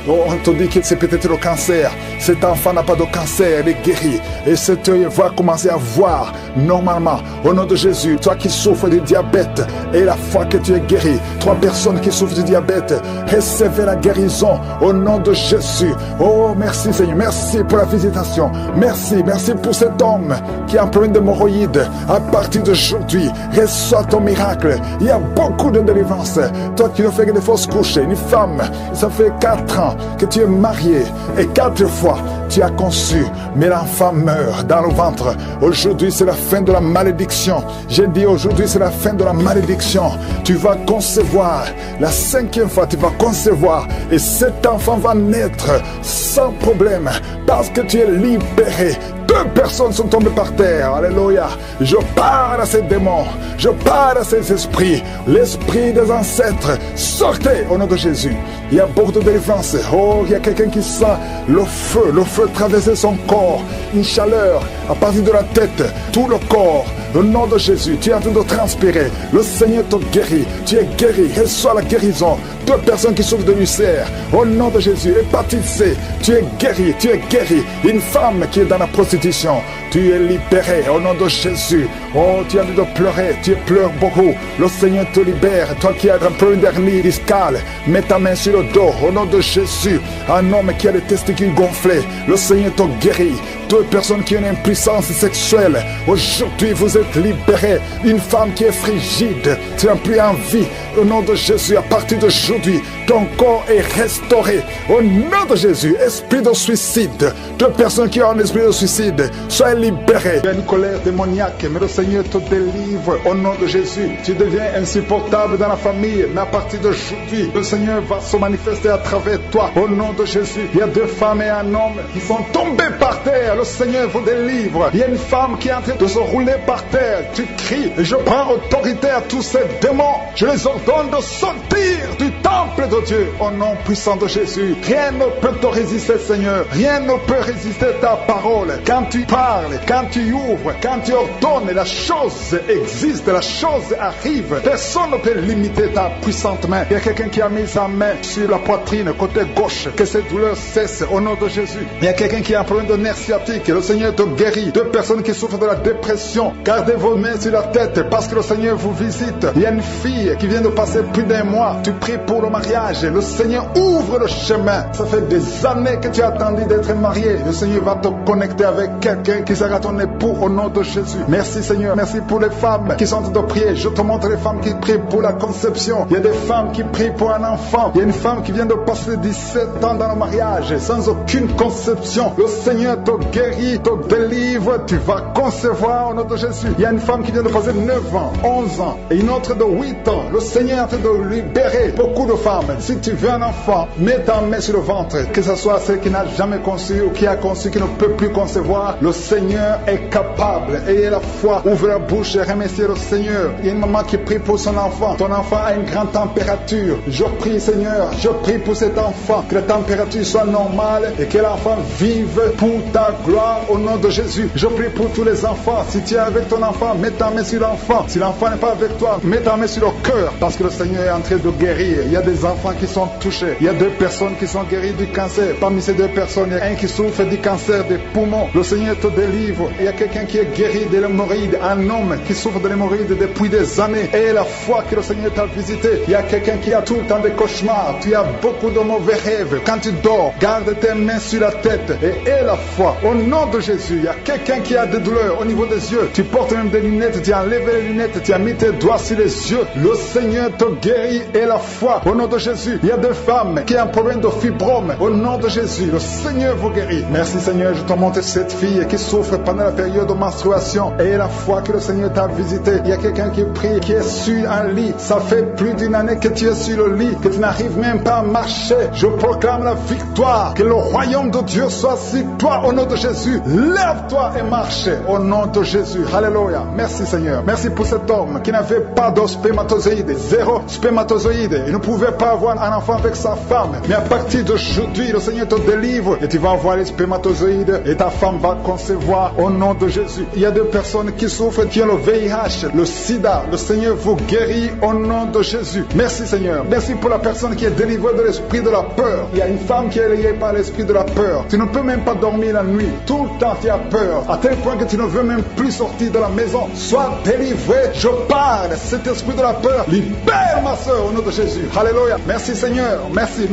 On te dit que c'est peut-être le cancer. Cet enfant n'a pas de cancer, il est guéri. Et cet œil va commencer à voir normalement. Au nom de Jésus, toi qui souffres du diabète et la foi que tu es guéri. 3 personnes qui souffrent du diabète, recevez la guérison au nom de Jésus. Oh, merci Seigneur, merci pour la visitation. Merci, merci pour cet homme qui a un problème d'hémorroïdes. À partir d'aujourd'hui, reçois ton miracle. Il y a beaucoup de délivrance. Toi qui ne fais que des fausses couches, une femme, ça fait 4 ans que tu es marié et 4 fois tu as conçu, mais l'enfant meurt dans le ventre. Aujourd'hui, c'est la fin de la malédiction. J'ai dit aujourd'hui, c'est la fin de la malédiction. Tu vas concevoir. La 5e fois, tu vas concevoir. Et cet enfant va naître sans problème. Parce que tu es libéré. 2 personnes sont tombées par terre. Alléluia. Je parle à ces démons. Je parle à ces esprits. L'esprit des ancêtres. Sortez au nom de Jésus. Il y a beaucoup de délivrance. Oh, il y a quelqu'un qui sent le feu traverser son corps. Une chaleur à partir de la tête, tout le corps. Au nom de Jésus, tu es en train de transpirer. Le Seigneur te guérit. Tu es guéri. Reçois la guérison. 2 personnes qui souffrent de l'ulcère. Au nom de Jésus, hépatite C. Tu es guéri. Tu es guéri. Une femme qui est dans la prostitution. Tu es libéré au nom de Jésus. Oh, tu as envie de pleurer. Tu pleures beaucoup. Le Seigneur te libère. Toi qui as un problème d'hernie discale, mets ta main sur le dos. Au nom de Jésus. Un homme qui a les testicules gonflés. Le Seigneur te guérit. 2 personnes qui ont une impuissance sexuelle. Aujourd'hui, vous êtes libérés. Une femme qui est frigide. Tu n'as plus envie. Au nom de Jésus, à partir d'aujourd'hui, ton corps est restauré. Au nom de Jésus, esprit de suicide. 2 personnes qui ont un esprit de suicide, soyez libérés. Il y a une colère démoniaque, mais le Seigneur te délivre. Au nom de Jésus, tu deviens insupportable dans la famille. Mais à partir d'aujourd'hui, le Seigneur va se manifester à travers toi. Au nom de Jésus, il y a 2 femmes et un homme qui sont tombés par terre. Le Seigneur vous délivre. Il y a une femme qui est en train de se rouler par terre. Tu cries. Et je prends autorité à tous ces démons. Je les ordonne de sortir du temple de Dieu. Au nom puissant de Jésus. Rien ne peut te résister, Seigneur. Rien ne peut résister ta parole. Quand tu parles, quand tu ouvres, quand tu ordonnes, la chose existe. La chose arrive. Personne ne peut limiter ta puissante main. Il y a quelqu'un qui a mis sa main sur la poitrine, côté gauche. Que cette douleur cesse au nom de Jésus. Il y a quelqu'un qui a un problème de nerf sciatique. Le Seigneur te guérit. 2 personnes qui souffrent de la dépression. Gardez vos mains sur la tête parce que le Seigneur vous visite. Il y a une fille qui vient de passer plus d'1 mois. Tu pries pour le mariage. Le Seigneur ouvre le chemin. Ça fait des années que tu as attendu d'être marié. Le Seigneur va te connecter avec quelqu'un qui sera ton époux au nom de Jésus. Merci Seigneur. Merci pour les femmes qui sont en train de prier. Je te montre les femmes qui prient pour la conception. Il y a des femmes qui prient pour un enfant. Il y a une femme qui vient de passer 17 ans dans le mariage sans aucune conception. Le Seigneur te guérit, te délivre. Tu vas concevoir au nom de Jésus. Il y a une femme qui vient de passer 9 ans, 11 ans et une autre de 8 ans. Le Seigneur est en train de libérer beaucoup de femmes. Si tu veux un enfant, mets ta main sur le ventre. Que ce soit celle qui n'a jamais conçu ou qui a conçu, qui ne peut plus concevoir. Le Seigneur est capable. Ayez la foi. Ouvre la bouche et remerciez le Seigneur. Il y a une maman qui prie pour son enfant. Ton enfant a une grande température. Je prie Seigneur, je prie pour cet enfant. Que la température soit normale et que l'enfant vive pour ta gloire au nom de Jésus. Je prie pour tous les enfants. Si tu es avec ton enfant, mets ta main sur l'enfant. Si l'enfant n'est pas avec toi, mets ta main sur le cœur. Parce que le Seigneur est en train de guérir. Il y a des enfants qui sont touchés. Il y a 2 personnes qui sont guéries du cancer. Parmi ces 2 personnes, il y a un qui souffre du cancer des poumons. Le Seigneur te délivre. Il y a quelqu'un qui est guéri de l'hémorroïde. Un homme qui souffre de l'hémorroïde depuis des années. Et la foi que le Seigneur t'a visité. Il y a quelqu'un qui a tout le temps des cauchemars. Tu as beaucoup de mauvais rêves. Quand tu dors, garde tes mains sur la tête. Et aie la foi. Au nom de Jésus, il y a quelqu'un qui a des douleurs au niveau des yeux. Tu portes même des lunettes. Tu as enlevé les lunettes. Tu as mis tes doigts sur les yeux. Le Seigneur te guérit. Et la foi. Au nom de Jésus, il y a des femmes qui ont un problème de fibrome. Au nom de Jésus, le Seigneur vous guérit. Merci Seigneur, je te montre cette fille qui souffre pendant la période de menstruation. Et la foi que le Seigneur t'a visité. Il y a quelqu'un qui prie, qui est sur un lit. Ça fait plus d'1 année que tu es sur le lit, que tu n'arrives même pas à marcher. Je proclame la victoire. Que le royaume de Dieu soit sur toi au nom de Jésus. Lève-toi et marche au nom de Jésus. Alléluia. Merci Seigneur. Merci pour cet homme qui n'avait pas de spermatozoïdes. 0 spermatozoïdes. Il ne pouvait pas avoir un enfant avec sa femme. Mais à partir d'aujourd'hui, le Seigneur te délivre et tu vas avoir les spermatozoïdes et ta femme va concevoir au nom de Jésus. Il y a 2 personnes qui souffrent, qui ont le VIH, le sida. Le Seigneur vous guérit au nom de Jésus. Merci Seigneur. Merci pour la personne qui est délivrée de l'esprit de la peur. Il y a une femme qui est liée par l'esprit de la peur. Tu ne peux même pas dormir la nuit. Tout le temps tu as peur. À tel point que tu ne veux même plus sortir de la maison. Sois délivré. Je parle. Cet esprit de la peur, libère ma soeur au nom de Jésus. Alléluia. Alléluia. Merci Seigneur. Merci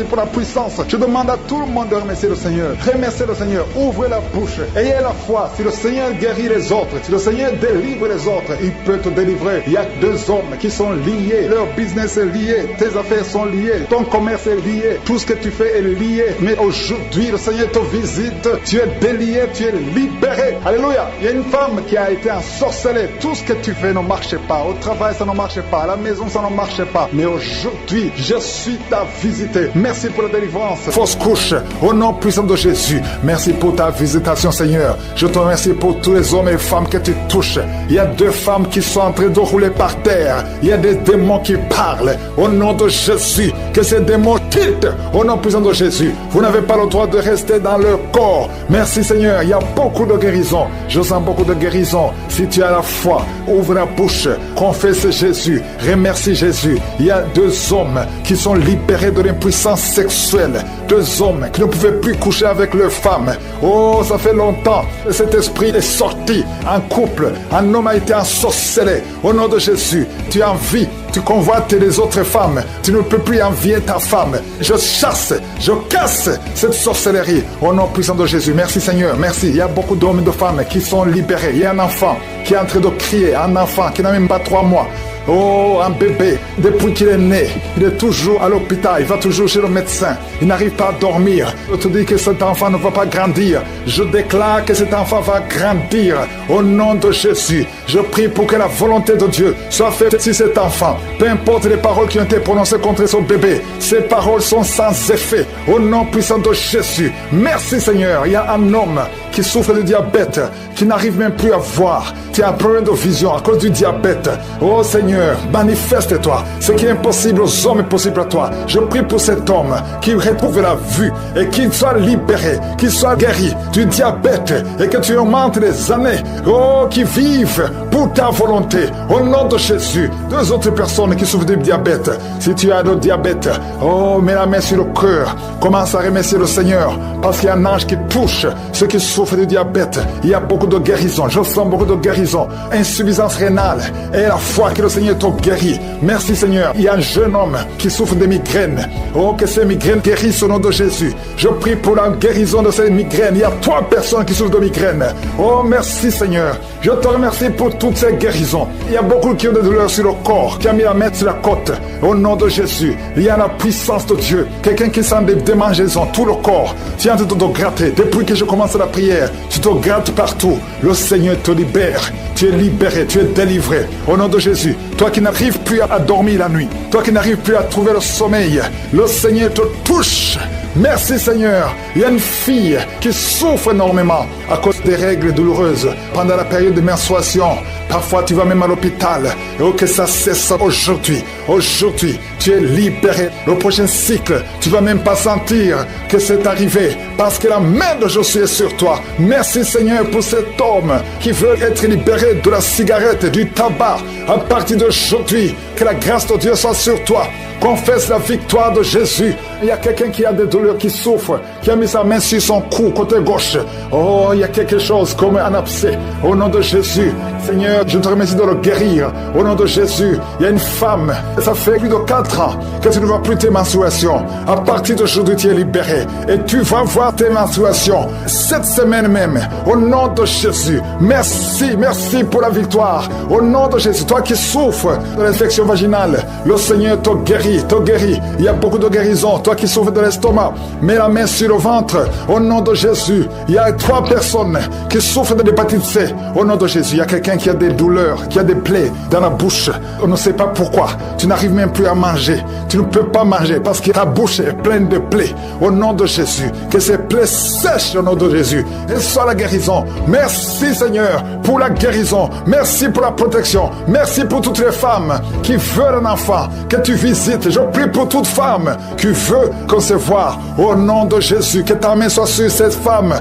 pour la puissance. Je demande à tout le monde de remercier le Seigneur. Remerciez le Seigneur. Ouvrez la bouche. Ayez la foi. Si le Seigneur guérit les autres, si le Seigneur délivre les autres, il peut te délivrer. Il y a deux hommes qui sont liés. Leur business est lié. Tes affaires sont liées. Ton commerce est lié. Tout ce que tu fais est lié. Mais aujourd'hui, le Seigneur te visite. Tu es délié. Tu es libéré. Alléluia. Il y a une femme qui a été ensorcelée. Tout ce que tu fais ne marche pas. Au travail, ça ne marche pas. À la maison, ça ne marche pas. Mais aujourd'hui, je suis ta visité. Merci pour la délivrance. Fausse couche. Au nom puissant de Jésus. Merci pour ta visitation, Seigneur. Je te remercie pour tous les hommes et femmes que tu touches. Il y a deux femmes qui sont en train de rouler par terre. Il y a des démons qui parlent. Au nom de Jésus, que ces démons quittent. Au nom puissant de Jésus. Vous n'avez pas le droit de rester dans leur corps. Merci, Seigneur. Il y a beaucoup de guérison. Je sens beaucoup de guérison. Si tu as la foi, ouvre la bouche. Confesse Jésus. Remercie Jésus. Il y a deux hommes qui sont libérés de l'impuissance sexuelle. Deux hommes qui ne pouvaient plus coucher avec leurs femmes. Oh, ça fait longtemps. Cet esprit est sorti en couple. Un homme a été ensorcelé. Au nom de Jésus, tu envies, tu convoites les autres femmes. Tu ne peux plus envier ta femme. Je chasse, je casse cette sorcellerie. Au nom puissant de Jésus. Merci Seigneur, merci. Il y a beaucoup d'hommes et de femmes qui sont libérés. Il y a un enfant qui est en train de crier. Un enfant qui n'a même pas 3 mois. Oh, un bébé, depuis qu'il est né, il est toujours à l'hôpital, il va toujours chez le médecin, il n'arrive pas à dormir. Je te dis que cet enfant ne va pas grandir. Je déclare que cet enfant va grandir au nom de Jésus. Je prie pour que la volonté de Dieu soit faite sur cet enfant. Peu importe les paroles qui ont été prononcées contre son bébé, ces paroles sont sans effet. Au nom puissant de Jésus. Merci Seigneur. Il y a un homme qui souffre de diabète, qui n'arrive même plus à voir. Tu as un problème de vision à cause du diabète. Oh Seigneur, manifeste-toi. Ce qui est impossible aux hommes est possible à toi. Je prie pour cet homme qui retrouve la vue et qu'il soit libéré, qu'il soit guéri du diabète et que tu augmentes les années. Oh, qui vivent pour ta volonté. Au nom de Jésus. Deux autres personnes qui souffrent du diabète. Si tu as le diabète, oh, mets la main sur le cœur. Commence à remercier le Seigneur parce qu'il y a un ange qui touche ceux qui souffrent du diabète. Il y a beaucoup de guérison. Je sens beaucoup de guérison. Insuffisance rénale. Et la foi que le Seigneur te guérit. Merci Seigneur. Il y a un jeune homme qui souffre de migraines. Oh, que ces migraines guérissent au nom de Jésus. Je prie pour la guérison de ces migraines. Il y a 3 personnes qui souffrent de migraines. Oh, merci Seigneur. Je te remercie pour toutes ces guérisons. Il y a beaucoup qui ont des douleurs sur le corps, qui a mis la main sur la côte. Au nom de Jésus. Il y a la puissance de Dieu. Quelqu'un qui sent des démangeaisons, tout le corps. Tu es en train de te gratter. Depuis que je commence la prière, tu te grattes partout. Le Seigneur te libère. Tu es libéré, tu es délivré. Au nom de Jésus. Toi qui n'arrives plus à dormir la nuit. Toi qui n'arrives plus à trouver le sommeil. Le Seigneur te touche. Merci Seigneur. Il y a une fille qui souffre énormément à cause des règles douloureuses pendant la période de menstruation. Parfois tu vas même à l'hôpital. Et oh, que ça cesse aujourd'hui. Aujourd'hui, tu es libéré. Le prochain cycle, tu vas même pas sentir que c'est arrivé parce que la main de Josué est sur toi. Merci Seigneur pour cet homme qui veut être libéré de la cigarette, du tabac. À partir d'aujourd'hui, que la grâce de Dieu soit sur toi. Confesse la victoire de Jésus. Il y a quelqu'un qui a des douleurs, qui souffre, qui a mis sa main sur son cou, côté gauche. Oh, il y a quelque chose comme un abcès. Au nom de Jésus, Seigneur, je te remercie de le guérir. Au nom de Jésus, il y a une femme, ça fait plus de 4 ans que tu ne vois plus tes menstruations. À partir d'aujourd'hui, tu es libéré. Et tu vas voir tes menstruations cette semaine même. Au nom de Jésus, merci, merci pour la victoire. Au nom de Jésus, toi qui souffres de l'infection vaginale, le Seigneur te guérit, te guérit. Il y a beaucoup de guérison. Toi qui souffres de l'estomac, mets la main sur le ventre. Au nom de Jésus, il y a 3 personnes qui souffrent de l'hépatite C. Au nom de Jésus, il y a quelqu'un qui a des douleurs, qui a des plaies dans la bouche. On ne sait pas pourquoi. Tu n'arrives même plus à manger. Tu ne peux pas manger parce que ta bouche est pleine de plaies. Au nom de Jésus, que ces plaies sèchent au nom de Jésus. Et soit la guérison. Merci Seigneur pour la guérison. Merci pour la protection. Merci pour toutes les femmes qui veulent un enfant, que tu visites. Je prie pour toute femme qui veut concevoir. Au nom de Jésus, que ta main soit sur cette femme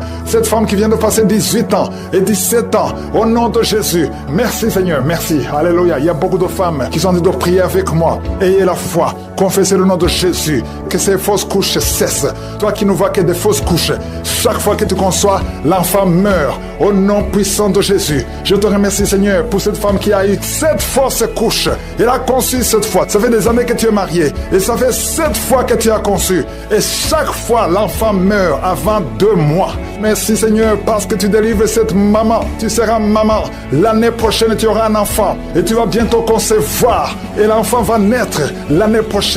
qui vient de passer 18 ans et 17 ans. Au nom de Jésus. Merci Seigneur, merci. Alléluia. Il y a beaucoup de femmes qui sont en train de prier avec moi. Ayez la foi. confesser le nom de Jésus, que ces fausses couches cessent. Toi qui ne vois que des fausses couches, chaque fois que tu conçois, l'enfant meurt. Au nom puissant de Jésus, je te remercie Seigneur pour cette femme qui a eu 7 fausses couches. Elle a conçu 7 fois. Ça fait des années que tu es marié et ça fait 7 fois que tu as conçu. Et chaque fois, l'enfant meurt avant 2 mois. Merci Seigneur parce que tu délivres cette maman. Tu seras maman. L'année prochaine, tu auras un enfant et tu vas bientôt concevoir. Et l'enfant va naître l'année prochaine.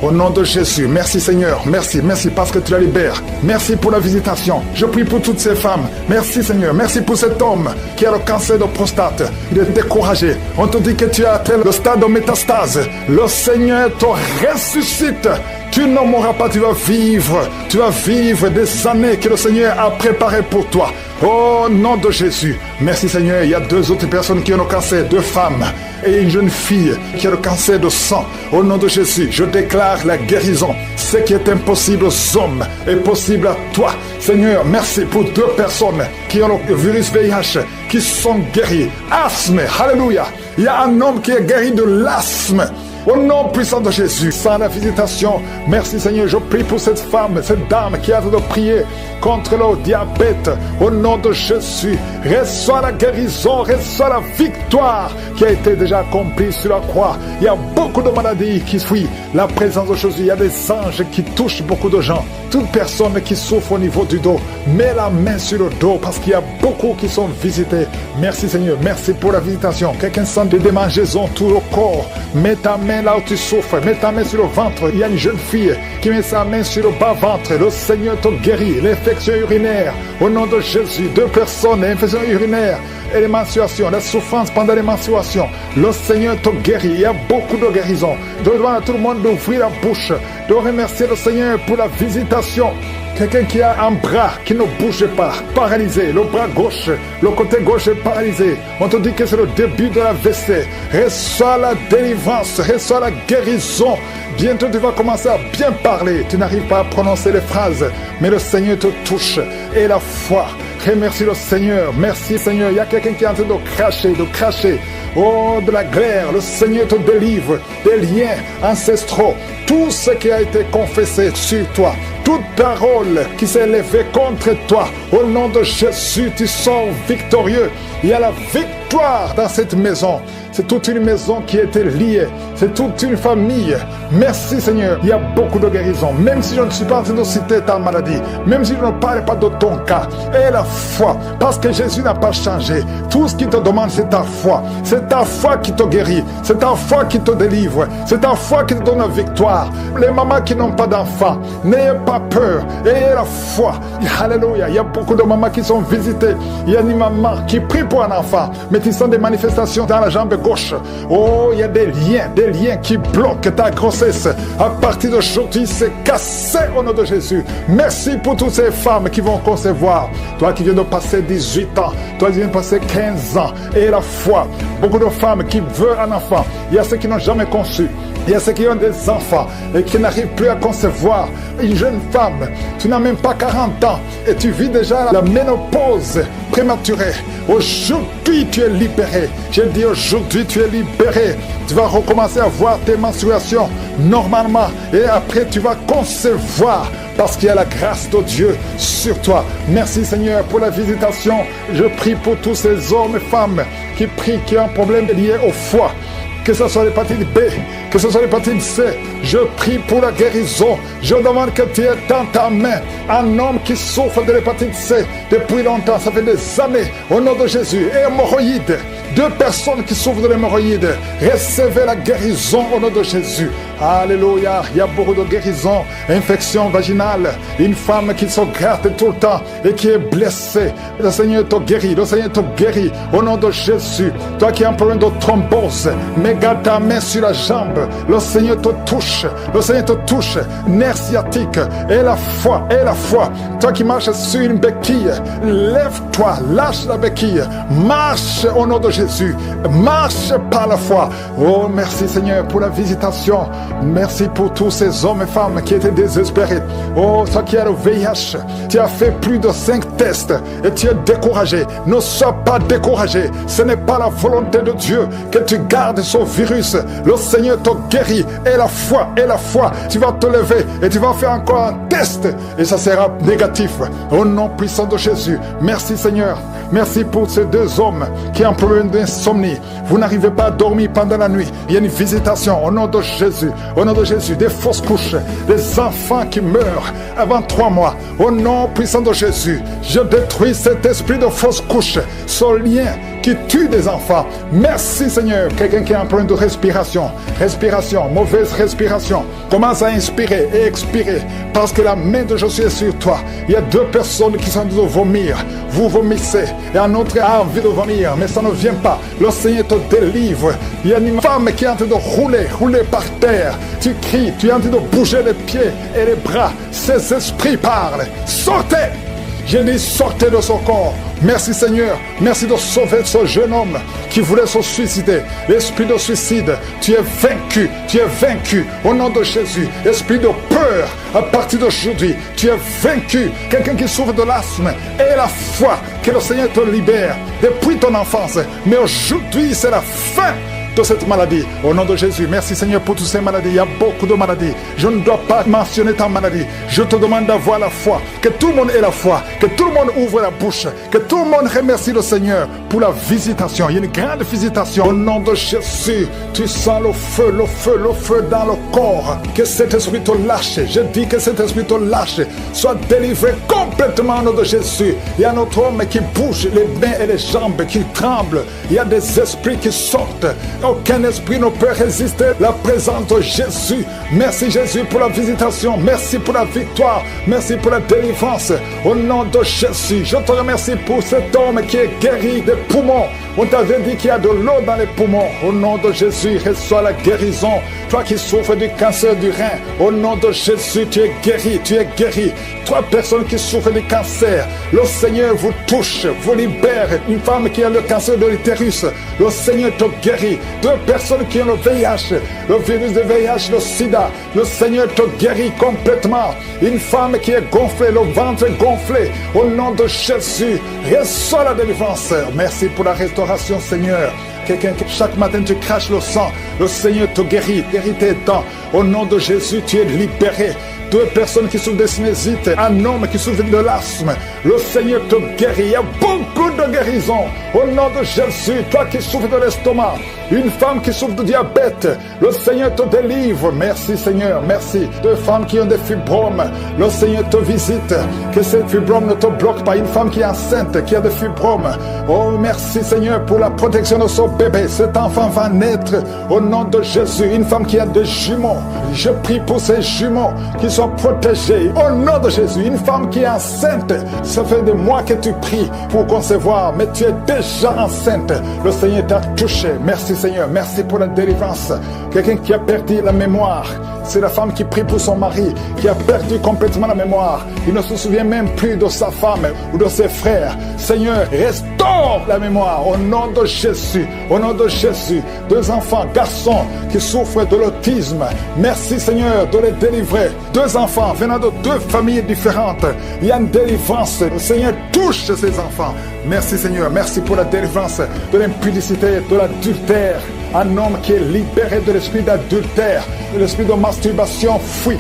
Au nom de Jésus, merci Seigneur. Merci parce que tu la libères. Merci pour la visitation. Je prie pour toutes ces femmes. Merci Seigneur. Merci pour cet homme qui a le cancer de prostate. Il est découragé. On te dit que tu as atteint le stade de métastase. Le Seigneur te ressuscite. Tu ne mourras pas, tu vas vivre des années que le Seigneur a préparées pour toi. Au nom de Jésus. Merci Seigneur, il y a 2 autres personnes qui ont le cancer, 2 femmes et une jeune fille qui a le cancer de sang. Au nom de Jésus, je déclare la guérison. Ce qui est impossible aux hommes est possible à toi. Seigneur, merci pour 2 personnes qui ont le virus VIH, qui sont guéries. Asthme, alléluia. Il y a un homme qui est guéri de l'asthme. Au nom puissant de Jésus, sans la visitation, merci Seigneur, je prie pour cette femme, cette dame qui a de prier contre le diabète. Au nom de Jésus, reçois la guérison, reçois la victoire qui a été déjà accomplie sur la croix. Il y a beaucoup de maladies qui fuient la présence de Jésus. Il y a des anges qui touchent beaucoup de gens. Toute personne qui souffre au niveau du dos, mets la main sur le dos parce qu'il y a beaucoup qui sont visités. Merci Seigneur, merci pour la visitation. Quelqu'un sent des démangeaisons tout le corps, mets ta main là où tu souffres, mets ta main sur le ventre. Il y a une jeune fille qui met sa main sur le bas-ventre. Le Seigneur te guérit. L'infection urinaire, au nom de Jésus. 2 personnes, l'infection urinaire et les menstruations, la souffrance pendant les menstruations. Le Seigneur te guérit. Il y a beaucoup de guérisons. Je demande à tout le monde d'ouvrir la bouche, de remercier le Seigneur pour la visitation. Quelqu'un qui a un bras qui ne bouge pas, paralysé, le bras gauche, le côté gauche est paralysé. On te dit que c'est le début de la WC. Reçois la délivrance, reçois la guérison. Bientôt tu vas commencer à bien parler. Tu n'arrives pas à prononcer les phrases, mais le Seigneur te touche. Et la foi, remercie le Seigneur. Merci Seigneur. Il y a quelqu'un qui est en train de cracher. Oh, de la glaire, le Seigneur te délivre des liens ancestraux. Tout ce qui a été confessé sur toi, toute parole qui s'est élevée contre toi, au nom de Jésus, tu sors victorieux. Il y a la victoire dans cette maison. C'est toute une maison qui était liée. C'est toute une famille. Merci Seigneur. Il y a beaucoup de guérisons. Même si je ne suis pas en train de citer ta maladie, même si je ne parle pas de ton cas, et la foi, parce que Jésus n'a pas changé. Tout ce qu'il te demande, c'est ta foi. C'est ta foi qui te guérit. C'est ta foi qui te délivre. C'est ta foi qui te donne la victoire. Les mamans qui n'ont pas d'enfants, n'ayez pas peur. Ayez la foi. Alléluia. Il y a beaucoup de mamans qui sont visitées. Il y a une maman qui prie pour un enfant, mais qui sont des manifestations dans la jambe gauche. Oh, il y a des liens qui bloquent ta grossesse. À partir d'aujourd'hui, c'est cassé au nom de Jésus. Merci pour toutes ces femmes qui vont concevoir. Toi qui viens de passer 18 ans, toi qui viens de passer 15 ans, et la foi. Beaucoup de femmes qui veulent un enfant. Il y a ceux qui n'ont jamais conçu. Il y a ceux qui ont des enfants et qui n'arrivent plus à concevoir. Une jeune femme, tu n'as même pas 40 ans et tu vis déjà la ménopause prématurée. Aujourd'hui, tu es libéré. Je dis aujourd'hui, tu es libéré. Tu vas recommencer à voir tes menstruations normalement et après, tu vas concevoir parce qu'il y a la grâce de Dieu sur toi. Merci Seigneur pour la visitation. Je prie pour tous ces hommes et femmes qui prient, qui ont un problème lié au foie. Que ce soit l'hépatite B, que ce soit l'hépatite C, je prie pour la guérison. Je demande que tu aies dans ta main un homme qui souffre de l'hépatite C depuis longtemps, ça fait des années, au nom de Jésus. Et hémorroïdes, 2 personnes qui souffrent de l'hémorroïde, recevez la guérison au nom de Jésus. Alléluia, il y a beaucoup de guérisons, infection vaginale, une femme qui se gratte tout le temps et qui est blessée. Le Seigneur te guérit, le Seigneur te guérit au nom de Jésus. Toi qui as un problème de thrombose, mets ta main sur la jambe, le Seigneur te touche, le Seigneur te touche, nerf sciatique, et la foi, toi qui marches sur une béquille, lève-toi, lâche la béquille, marche au nom de Jésus, marche par la foi. Oh merci Seigneur pour la visitation, merci pour tous ces hommes et femmes qui étaient désespérés. Oh toi qui as le VIH, tu as fait plus de 5 tests et tu es découragé. Ne sois pas découragé, ce n'est pas la volonté de Dieu que tu gardes ce virus, le Seigneur te guérit. Et la foi, tu vas te lever et tu vas faire encore un test et ça sera négatif. Au nom puissant de Jésus, merci Seigneur. Merci pour ces deux hommes qui ont un problème d'insomnie. Vous n'arrivez pas à dormir pendant la nuit. Il y a une visitation au nom de Jésus. Au nom de Jésus, des fausses couches, des enfants qui meurent avant 3 mois. Au nom puissant de Jésus, je détruis cet esprit de fausses couches, ce lien qui tue des enfants. Merci Seigneur. Quelqu'un qui a un problème de respiration, mauvaise respiration, commence à inspirer et expirer parce que la main de Jésus est sur toi. Il y a 2 personnes qui sont en train de vomir. Vous vomissez et un autre a envie de vomir, mais ça ne vient pas. Le Seigneur te délivre. Il y a une femme qui est en train de rouler par terre. Tu cries, tu es en train de bouger les pieds et les bras. Ces esprits parlent. Sortez! Je dis sortez de son corps. Merci Seigneur, merci de sauver ce jeune homme qui voulait se suicider. L'esprit de suicide, tu es vaincu au nom de Jésus. Esprit de peur, à partir d'aujourd'hui, tu es vaincu. Quelqu'un qui souffre de l'asthme, et la foi que le Seigneur te libère depuis ton enfance. Mais aujourd'hui, c'est la fin de cette maladie. Au nom de Jésus, merci Seigneur pour toutes ces maladies. Il y a beaucoup de maladies. Je ne dois pas mentionner ta maladie. Je te demande d'avoir la foi. Que tout le monde ait la foi. Que tout le monde ouvre la bouche. Que tout le monde remercie le Seigneur pour la visitation. Il y a une grande visitation. Au nom de Jésus, tu sens le feu dans le corps. Que cet esprit te lâche. Je dis que cet esprit te lâche. Sois délivré complètement au nom de Jésus. Il y a notre homme qui bouge les mains et les jambes, qui tremblent. Il y a des esprits qui sortent. Aucun esprit ne peut résister à la présence de Jésus. Merci Jésus pour la visitation. Merci pour la victoire. Merci pour la délivrance. Au nom de Jésus, je te remercie pour cet homme qui est guéri des poumons. On t'avait dit qu'il y a de l'eau dans les poumons. Au nom de Jésus, reçois la guérison. Toi qui souffres du cancer du rein, au nom de Jésus, tu es guéri. 3 personnes qui souffrent du cancer, le Seigneur vous touche, vous libère. Une femme qui a le cancer de l'utérus, le Seigneur te guérit. 2 personnes qui ont le VIH, le virus de VIH, le sida, le Seigneur te guérit complètement. Une femme qui est gonflée, le ventre gonflé, au nom de Jésus, reçois la délivrance. Merci pour la restauration, Seigneur. Quelqu'un qui chaque matin tu craches le sang, le Seigneur te guérit tes dents. Au nom de Jésus, tu es libéré. 2 personnes qui souffrent de sinusite, un homme qui souffre de l'asthme, le Seigneur te guérit. Il y a beaucoup de guérisons. Au nom de Jésus, toi qui souffres de l'estomac, une femme qui souffre de diabète, le Seigneur te délivre. Merci Seigneur, merci. 2 femmes qui ont des fibromes, le Seigneur te visite. Que ces fibromes ne te bloquent pas. Une femme qui est enceinte, qui a des fibromes, oh merci Seigneur pour la protection de son bébé. Cet enfant va naître au nom de Jésus. Une femme qui a des jumeaux, je prie pour ces jumeaux qui sont protégés au nom de Jésus. Une femme qui est enceinte, ça fait des mois que tu pries pour concevoir, mais tu es déjà enceinte. Le Seigneur t'a touché. Merci Seigneur, merci pour la délivrance. Quelqu'un qui a perdu la mémoire, c'est la femme qui prie pour son mari, qui a perdu complètement la mémoire. Il ne se souvient même plus de sa femme ou de ses frères. Seigneur, restaure la mémoire au nom de Jésus. Au nom de Jésus, 2 enfants, garçons qui souffrent de l'autisme. Merci Seigneur de les délivrer. 2 enfants venant de 2 familles différentes. Il y a une délivrance. Le Seigneur touche ces enfants. Merci Seigneur, merci pour la délivrance de l'impudicité, de l'adultère. Un homme qui est libéré de l'esprit d'adultère, de l'esprit de masturbation, fuit.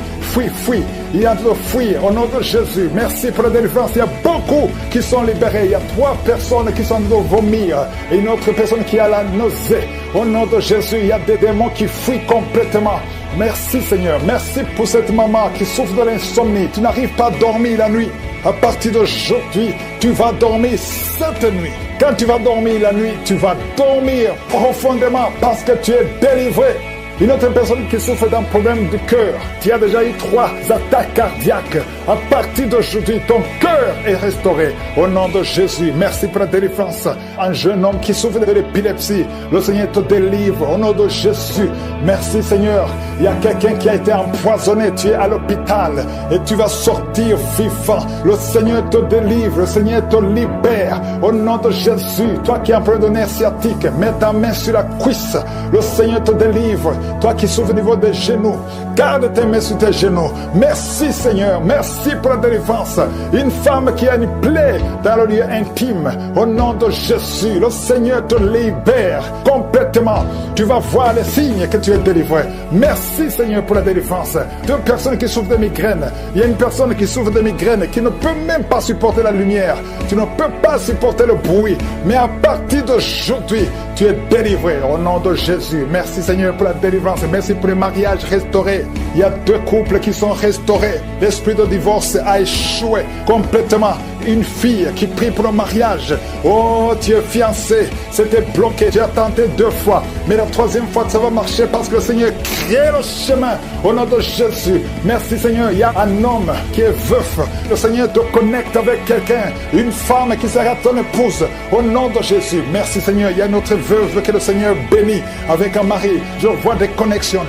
Il y a de fuir au nom de Jésus. Merci pour la délivrance. Il y a beaucoup qui sont libérés. Il y a 3 personnes qui sont de vomir et une autre personne qui a la nausée. Au nom de Jésus, il y a des démons qui fuient complètement. Merci Seigneur, merci pour cette maman qui souffre de l'insomnie. Tu n'arrives pas à dormir la nuit. À partir d'aujourd'hui, tu vas dormir cette nuit. Quand tu vas dormir la nuit, tu vas dormir profondément parce que tu es délivré. Une autre personne qui souffre d'un problème de cœur, tu as déjà eu 3 attaques cardiaques. À partir d'aujourd'hui, ton cœur est restauré. Au nom de Jésus, merci pour la délivrance. Un jeune homme qui souffre de l'épilepsie, le Seigneur te délivre. Au nom de Jésus, merci Seigneur. Il y a quelqu'un qui a été empoisonné, tu es à l'hôpital et tu vas sortir vivant. Le Seigneur te délivre, le Seigneur te libère. Au nom de Jésus, toi qui as un problème de nerf sciatique, mets ta main sur la cuisse. Le Seigneur te délivre. Toi qui souffres au niveau des genoux, garde tes mains sur tes genoux. Merci Seigneur, merci pour la délivrance. Une femme qui a une plaie dans le lieu intime, au nom de Jésus, le Seigneur te libère complètement. Tu vas voir les signes que tu es délivré. Merci Seigneur pour la délivrance. Deux personnes qui souffrent de migraines. Il y a une personne qui souffre de migraines qui ne peut même pas supporter la lumière. Tu ne peux pas supporter le bruit. Mais à partir d'aujourd'hui, tu es délivré au nom de Jésus. Merci Seigneur pour la délivrance. Merci pour les mariages restaurés. Il y a deux couples qui sont restaurés. L'esprit de divorce a échoué complètement. Une fille qui prie pour le mariage. Oh, tu es fiancé. C'était bloqué. Tu as tenté 2 fois. Mais la 3e fois, ça va marcher parce que le Seigneur crée le chemin au nom de Jésus. Merci Seigneur. Il y a un homme qui est veuf. Le Seigneur te connecte avec quelqu'un. Une femme qui sera ton épouse au nom de Jésus. Merci Seigneur. Il y a une autre veuve que le Seigneur bénit avec un mari. Je vois des connexions.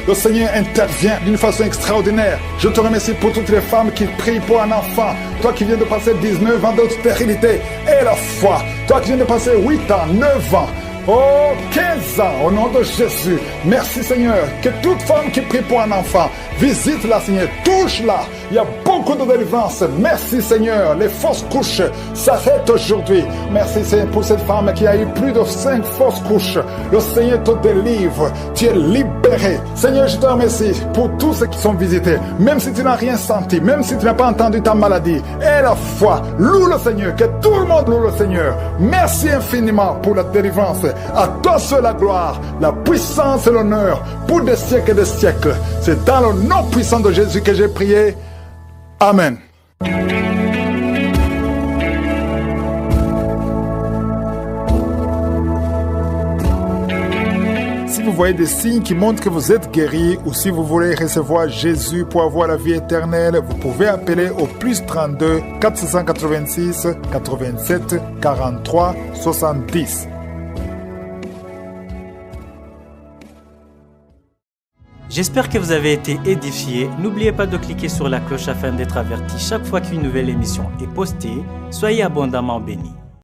Le Seigneur intervient d'une façon extraordinaire. Je te remercie pour toutes les femmes qui prient pour un enfant. Toi qui viens de passer 19 ans de stérilité et la foi. Toi qui viens de passer 8 ans, 9 ans. Oh, 15 ans, au nom de Jésus. Merci Seigneur, que toute femme qui prie pour un enfant, visite-la Seigneur, touche-la. Il y a beaucoup de délivrance. Merci Seigneur, les fausses couches s'arrêtent aujourd'hui. Merci Seigneur pour cette femme qui a eu plus de 5 fausses couches. Le Seigneur te délivre, tu es libéré. Seigneur, je te remercie pour tous ceux qui sont visités. Même si tu n'as rien senti, même si tu n'as pas entendu ta maladie, et la foi, loue le Seigneur, que tout le monde loue le Seigneur. Merci infiniment pour la délivrance. À toi seul la gloire, la puissance et l'honneur pour des siècles et des siècles. C'est dans le nom puissant de Jésus que j'ai prié. Amen. Si vous voyez des signes qui montrent que vous êtes guéri ou si vous voulez recevoir Jésus pour avoir la vie éternelle, vous pouvez appeler au plus 32 486 87 43 70. J'espère que vous avez été édifiés. N'oubliez pas de cliquer sur la cloche afin d'être averti chaque fois qu'une nouvelle émission est postée. Soyez abondamment bénis.